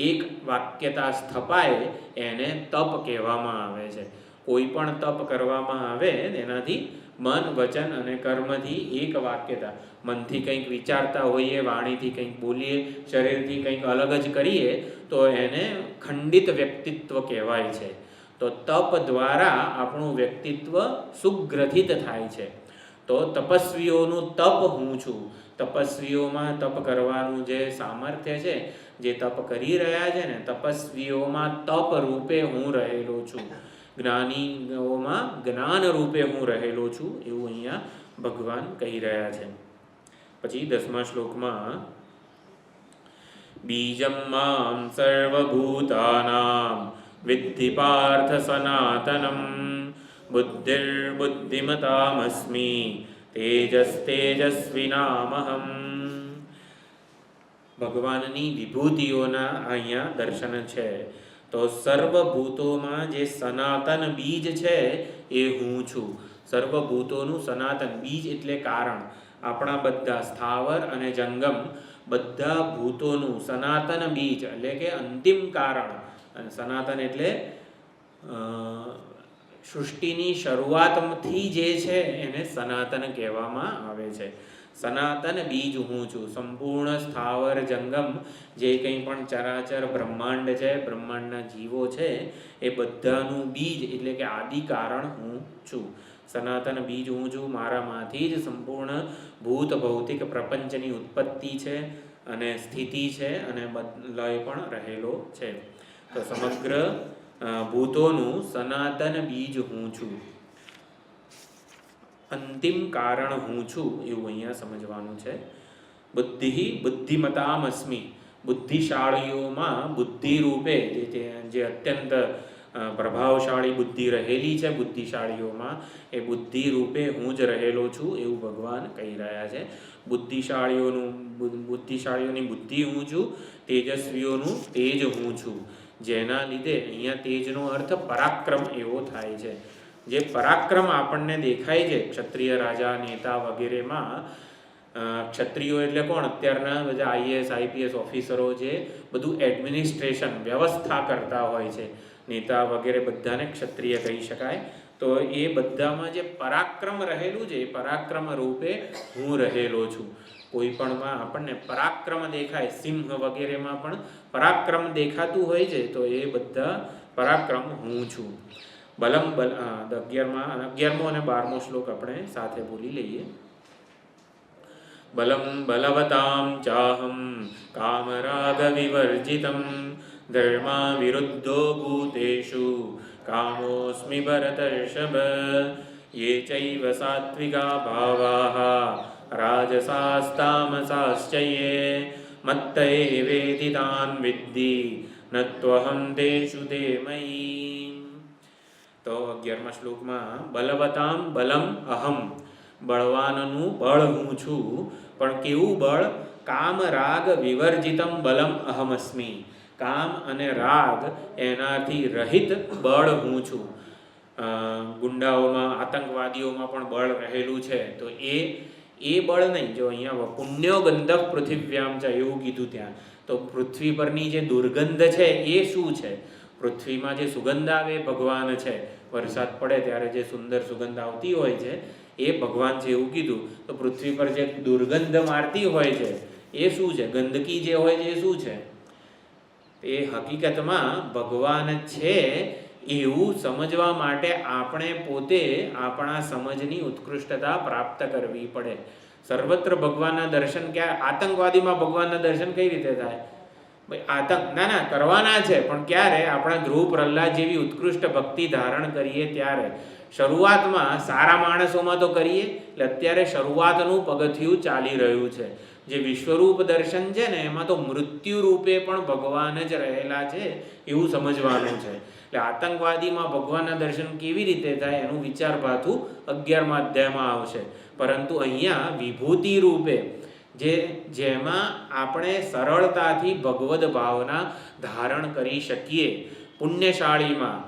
એક વાક્યતા સ્થપાય એને તપ કહેવામાં આવે છે. કોઈ પણ તપ કરવામાં આવે એનાથી મન, વચન અને કર્મથી એક વાક્યતા, મનથી કંઈક વિચારતા હોઈએ, વાણીથી કંઈક બોલીએ, શરીરથી કંઈક અલગ જ કરીએ તો એને ખંડિત વ્યક્તિત્વ કહેવાય છે. તો તપ દ્વારા આપણું વ્યક્તિત્વ સુગ્રથિત થાય છે. તો તપસ્વીઓનું તપ હું છું. તપસ્વીઓમાં તપ કરવાનું જે સામર્થ્ય છે, જે તપ કરી રહ્યા છે ને, તપસ્વીઓમાં તપ રૂપે હું રહેલો છું, જ્ઞાનીઓમાં જ્ઞાન રૂપે હું રહેલો છું, એવું અહીંયા ભગવાન કહી રહ્યા છે. પછી 10મા શ્લોકમાં બીજમ મામ સર્વભૂતાનામ વિદ્ધિ પાર્થ સનાતનમ બુદ્ધિર્બુદ્ધિમતામસ્મિ તેજસ્તેજસ્વિનામહમ. ભગવાનની વિભૂતિઓના અહીંયા દર્શન છે. તો સર્વભૂતોમાં જે સનાતન બીજ છે એ હું છું. સર્વભૂતોનું સનાતન બીજ એટલે કારણ. આપણા બધા સ્થાવર અને જંગમ બધા ભૂતોનું સનાતન બીજ એટલે કે અંતિમ કારણ. અને સનાતન એટલે સૃષ્ટિની શરૂઆતથી જે છે એને સનાતન કહેવામાં આવે છે. સનાતન બીજ હું છું. સંપૂર્ણ સ્થાવર જંગમ જે કંઈ પણ ચરાચર બ્રહ્માંડ છે, બ્રહ્માંડના જીવો છે, એ બધાનું બીજ એટલે કે આદિ કારણ હું છું. સનાતન બીજ હું છું. મારામાંથી જ સંપૂર્ણ ભૂત ભૌતિક પ્રપંચની ઉત્પત્તિ છે અને સ્થિતિ છે અને લય પણ રહેલો છે. તો સમગ્ર ભૂતોનું સનાતન બીજ હું છું, અંતિમ કારણ હું છું, એવું અહીંયા સમજવાનું છે. બુદ્ધિ બુદ્ધિમતામસ્મિ, બુદ્ધિશાળીઓમાં બુદ્ધિ રૂપે જે અત્યંત પ્રભાવશાળી બુદ્ધિ રહેલી છે બુદ્ધિશાળીઓમાં, એ બુદ્ધિ રૂપે હું જ રહેલો છું, એવું ભગવાન કહી રહ્યા છે. બુદ્ધિશાળીઓની બુદ્ધિ હું છું, તેજસ્વીઓનું તેજ હું છું. જેના લીધે અહીંયા તેજનો અર્થ પરાક્રમ એવો થાય છે. જે પરાક્રમ આપણને દેખાય છે ક્ષત્રિય રાજા, નેતા વગેરેમાં. ક્ષત્રિયો એટલે કોણ? અત્યારના બધા IAS IPS ઓફિસરો જે બધું એડમિનિસ્ટ્રેશન વ્યવસ્થા કરતા હોય છે, નેતા વગેરે બધાને ક્ષત્રિય કહી શકાય. તો એ બધામાં જે પરાક્રમ રહેલું છે, એ પરાક્રમ રૂપે હું રહેલો છું. કોઈ પણમાં આપણને પરાક્રમ દેખાય, સિંહ વગેરેમાં પણ પરાક્રમ દેખાતું હોય છે, તો એ બધા પરાક્રમ હું છું. બલમ 11મો અને 12મો શ્લોક આપણે સાથે બોલી લઈએ. બલમ બલવતામ ચાહમ કામરાગ વિવર્જિતમ ધર્મા વિરુદ્ધો ભૂતેષુ કામોસ્મિ ભરતર્ષભ યે ચૈવ સાત્વિકા ભાવાઃ રાજસાસ્તામસાશ્ચ યે મત્ત એવેતિ તાન વિદ્ધિ નત્વહં તેષુ તે મયી. તો 11મા શ્લોકમાં બલવતામ બલમ અહમ, બળવાનનું બળ હું છું. પણ કેવું બળ? કામ રાગ વિવર્જિતમ બલમ અહમસ્મિ, કામ અને રાગ એનાથી રહિત બળ હું છું. ગુંડાઓમાં, આતંકવાદીઓમાં પણ બળ રહેલું છે. તો એ બળ નહીં. જો અહીંયા પુણ્યો ગંધક પૃથિવ્યામ છે એવું કીધું ત્યાં. તો પૃથ્વી પરની જે દુર્ગંધ છે એ શું છે? પૃથ્વીમાં જે સુગંધ આવે એ ભગવાન છે. વરસાદ પડે ત્યારે જે સુંદર સુગંધ આવતી હોય છે એ ભગવાન છે એવું કીધું. તો પૃથ્વી પર જે દુર્ગંધ મારતી હોય છે એ શું છે? ગંદકી જે હોય છે એ શું છે? એ હકીકતમાં ભગવાન છે એવું સમજવા માટે આપણે પોતે આપણા સમજની ઉત્કૃષ્ટતા પ્રાપ્ત કરવી પડે. સર્વત્ર ભગવાનના દર્શન ક્યાં? આતંકવાદીમાં ભગવાનના દર્શન કઈ રીતે થાય? ભાઈ આતંક ના કરવાના છે, પણ ક્યારે? આપણા ધ્રુવ પ્રહલાદ જેવી ઉત્કૃષ્ટ ભક્તિ ધારણ કરીએ ત્યારે. શરૂઆતમાં સારા માણસોમાં તો કરીએ, એટલે અત્યારે શરૂઆતનું પગથિયું ચાલી રહ્યું છે. જે વિશ્વરૂપ દર્શન છે ને, એમાં તો મૃત્યુ રૂપે પણ ભગવાન જ રહેલા છે એવું સમજવાનું છે. એટલે આતંકવાદીમાં ભગવાનના દર્શન કેવી રીતે થાય એનું વિચાર પાછું 11મા અધ્યાયમાં આવશે. પરંતુ અહીંયા વિભૂતિ રૂપે જેમાં આપણે સરળતાથી ભગવદ ભાવના ધારણ કરી શકીએ. પુણ્યશાળીમાં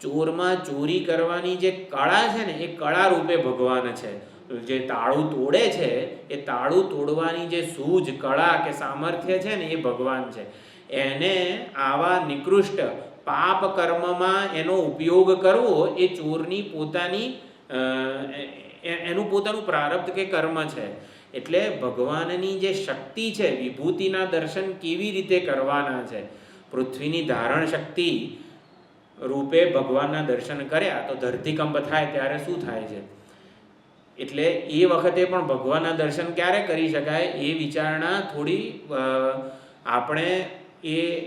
ચોરમાં ચોરી કરવાની જે કળા છે ને, એ કળા રૂપે ભગવાન છે. જે તાળું તોડે છે, એ તાળું તોડવાની જે સૂઝ, કળા કે સામર્થ્ય છે ને, એ ભગવાન છે. એને આવા નિકૃષ્ટ પાપ કર્મમાં એનો ઉપયોગ કરવો એ ચોરની એનું પોતાનું પ્રારબ્ધ કે કર્મ છે. એટલે ભગવાનની જે શક્તિ છે, વિભૂતિના દર્શન કેવી રીતે કરવાના છે. પૃથ્વીની ધારણ શક્તિ રૂપે ભગવાનના દર્શન કર્યા તો ધરતીકંપ થાય ત્યારે શું થાય છે? એટલે એ વખતે પણ ભગવાનના દર્શન ક્યારે કરી શકાય એ વિચારણા થોડી આપણે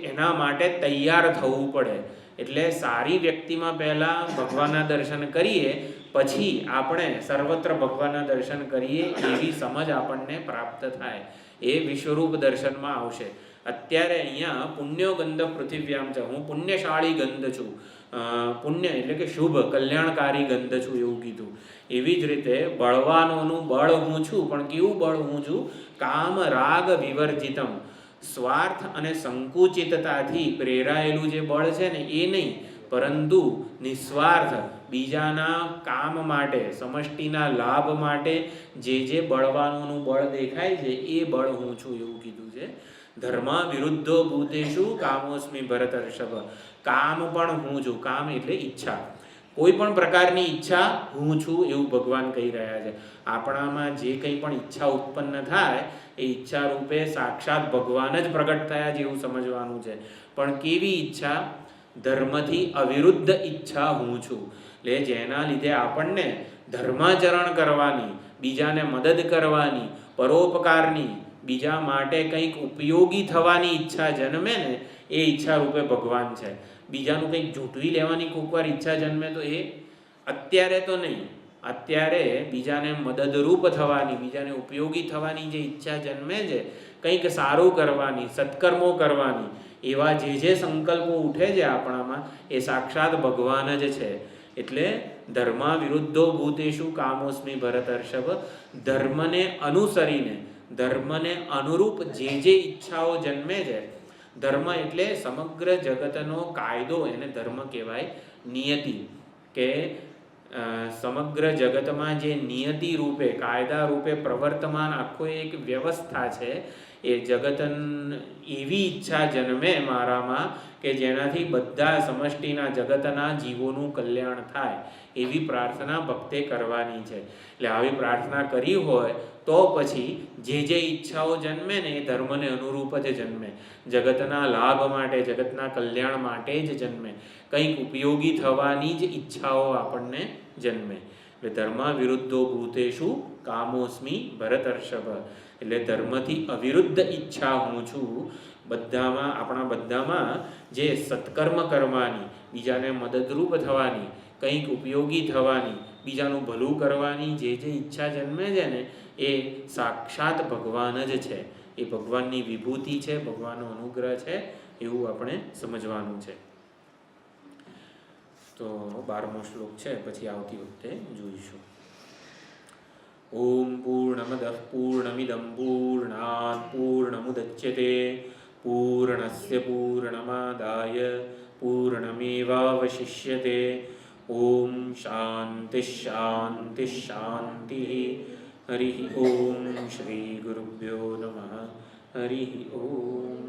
એના માટે તૈયાર થવું પડે. એટલે સારી વ્યક્તિમાં પહેલાં ભગવાનના દર્શન કરીએ, પછી આપણે સર્વત્ર ભગવાનના દર્શન કરીએ એવી સમજ આપણને પ્રાપ્ત થાય. એ વિશ્વરૂપ દર્શનમાં આવશે. અત્યારે અહીંયા પુણ્યો ગંધ પૃથિવ્યામ છે. હું પુણ્યશાળી ગંધ છું. પુણ્ય એટલે કે શુભ કલ્યાણકારી ગંધ છું એવું કીધું. એવી જ રીતે બળવાનોનું બળ હું છું, પણ કેવું બળ હું છું? કામ રાગ વિવર્જિતમ. સ્વાર્થ અને સંકુચિતતાથી પ્રેરાયેલું જે બળ છે ને, એ નહીં, પરંતુ નિસ્વાર્થ બીજાના કામ માટે, સમષ્ટિના લાભ માટે જે બળવાનોનું બળ દેખાય છે, એ બળ હું છું એવું કીધું છે. ધર્મ વિરુદ્ધો ભૂતેષુ કામોસ્મિ ભરતર્ષભ. કામ પણ હું છું. કામ એટલે ઈચ્છા. કોઈ પણ પ્રકારની ઈચ્છા હું છું એવું ભગવાન કહી રહ્યા છે. આપણામાં જે કંઈ પણ ઈચ્છા ઉત્પન્ન થાય એ ઈચ્છા રૂપે સાક્ષાત ભગવાન જ પ્રગટ થયા જેવું સમજવાનું છે. પણ કેવી ઈચ્છા? ધર્મથી અવિરુદ્ધ ઈચ્છા હું છું. એટલે જેના લીધે આપણને ધર્માચરણ કરવાની, બીજાને મદદ કરવાની, પરોપકારની, બીજા માટે કંઈક ઉપયોગી થવાની ઈચ્છા જન્મે ને, એ ઈચ્છા રૂપે ભગવાન છે. બીજાનું કંઈક ઝૂંટવી લેવાની કોઈકવાર ઈચ્છા જન્મે તો એ અત્યારે તો નહીં, અત્યારે બીજાને મદદરૂપ થવાની, બીજાને ઉપયોગી થવાની જે ઈચ્છા જન્મે છે, કંઈક સારું કરવાની, સત્કર્મો કરવાની, એવા જે સંકલ્પો ઉઠે છે આપણામાં, એ સાક્ષાત ભગવાન જ છે. એટલે ધર્મ વિરુદ્ધો ભૂતેષુ કામોસ્મિ ભરતર્ષભ. ધર્મને અનુસરીને, ધર્મને અનુરૂપ જે ઈચ્છાઓ જન્મે છે. ધર્મ એટલે સમગ્ર જગતનો કાયદો, એને ધર્મ કહેવાય. નિયતિ કે સમગ્ર જગતમાં જે નિયતિ રૂપે, કાયદા રૂપે પ્રવર્તમાન આખો એક વ્યવસ્થા છે, એ જગત એવી ઈચ્છા જન્મે મારામાં કે જેનાથી બધા સમષ્ટિના જગતના જીવોનું કલ્યાણ થાય, એવી પ્રાર્થના ભક્તે કરવાની છે. એટલે આવી પ્રાર્થના કરી હોય તો પછી જે ઈચ્છાઓ જન્મે ને, એ ધર્મને અનુરૂપ જ જન્મે. જગતના લાભ માટે, જગતના કલ્યાણ માટે જ જન્મે. કંઈક ઉપયોગી થવાની જ ઈચ્છાઓ આપણને જન્મે. એટલે ધર્મ વિરુદ્ધો ભૂતેષુ કામોસ્મિ ભરતર્ષભ. એટલે ધર્મથી અવિરુદ્ધ ઈચ્છા હું છું. બધામાં, આપણા બધામાં જે સત્કર્મ કરવાની, બીજાને મદદરૂપ થવાની, કંઈક ઉપયોગી થવાની, બીજાનું ભલું કરવાની જે ઈચ્છા જન્મે છે ને, એ સાક્ષાત ભગવાન જ છે. એ ભગવાનની વિભૂતિ છે, ભગવાનનો અનુગ્રહ છે, એવું આપણે સમજવાનું છે. તો 12મો શ્લોક છે, પછી આવતી વખતે જોઈશું. ઓમ પૂર્ણમદઃ પૂર્ણમિદં પૂર્ણાત પૂર્ણમુદચ્યતે પૂર્ણસ્ય પૂર્ણમાદાય પૂર્ણમેવાવશિષ્યતે. ઓમ શાંતિ શાંતિ શાંતિ. હરિ ઓમ. શ્રી ગુરુભ્યો નમઃ. હરિ ઓમ.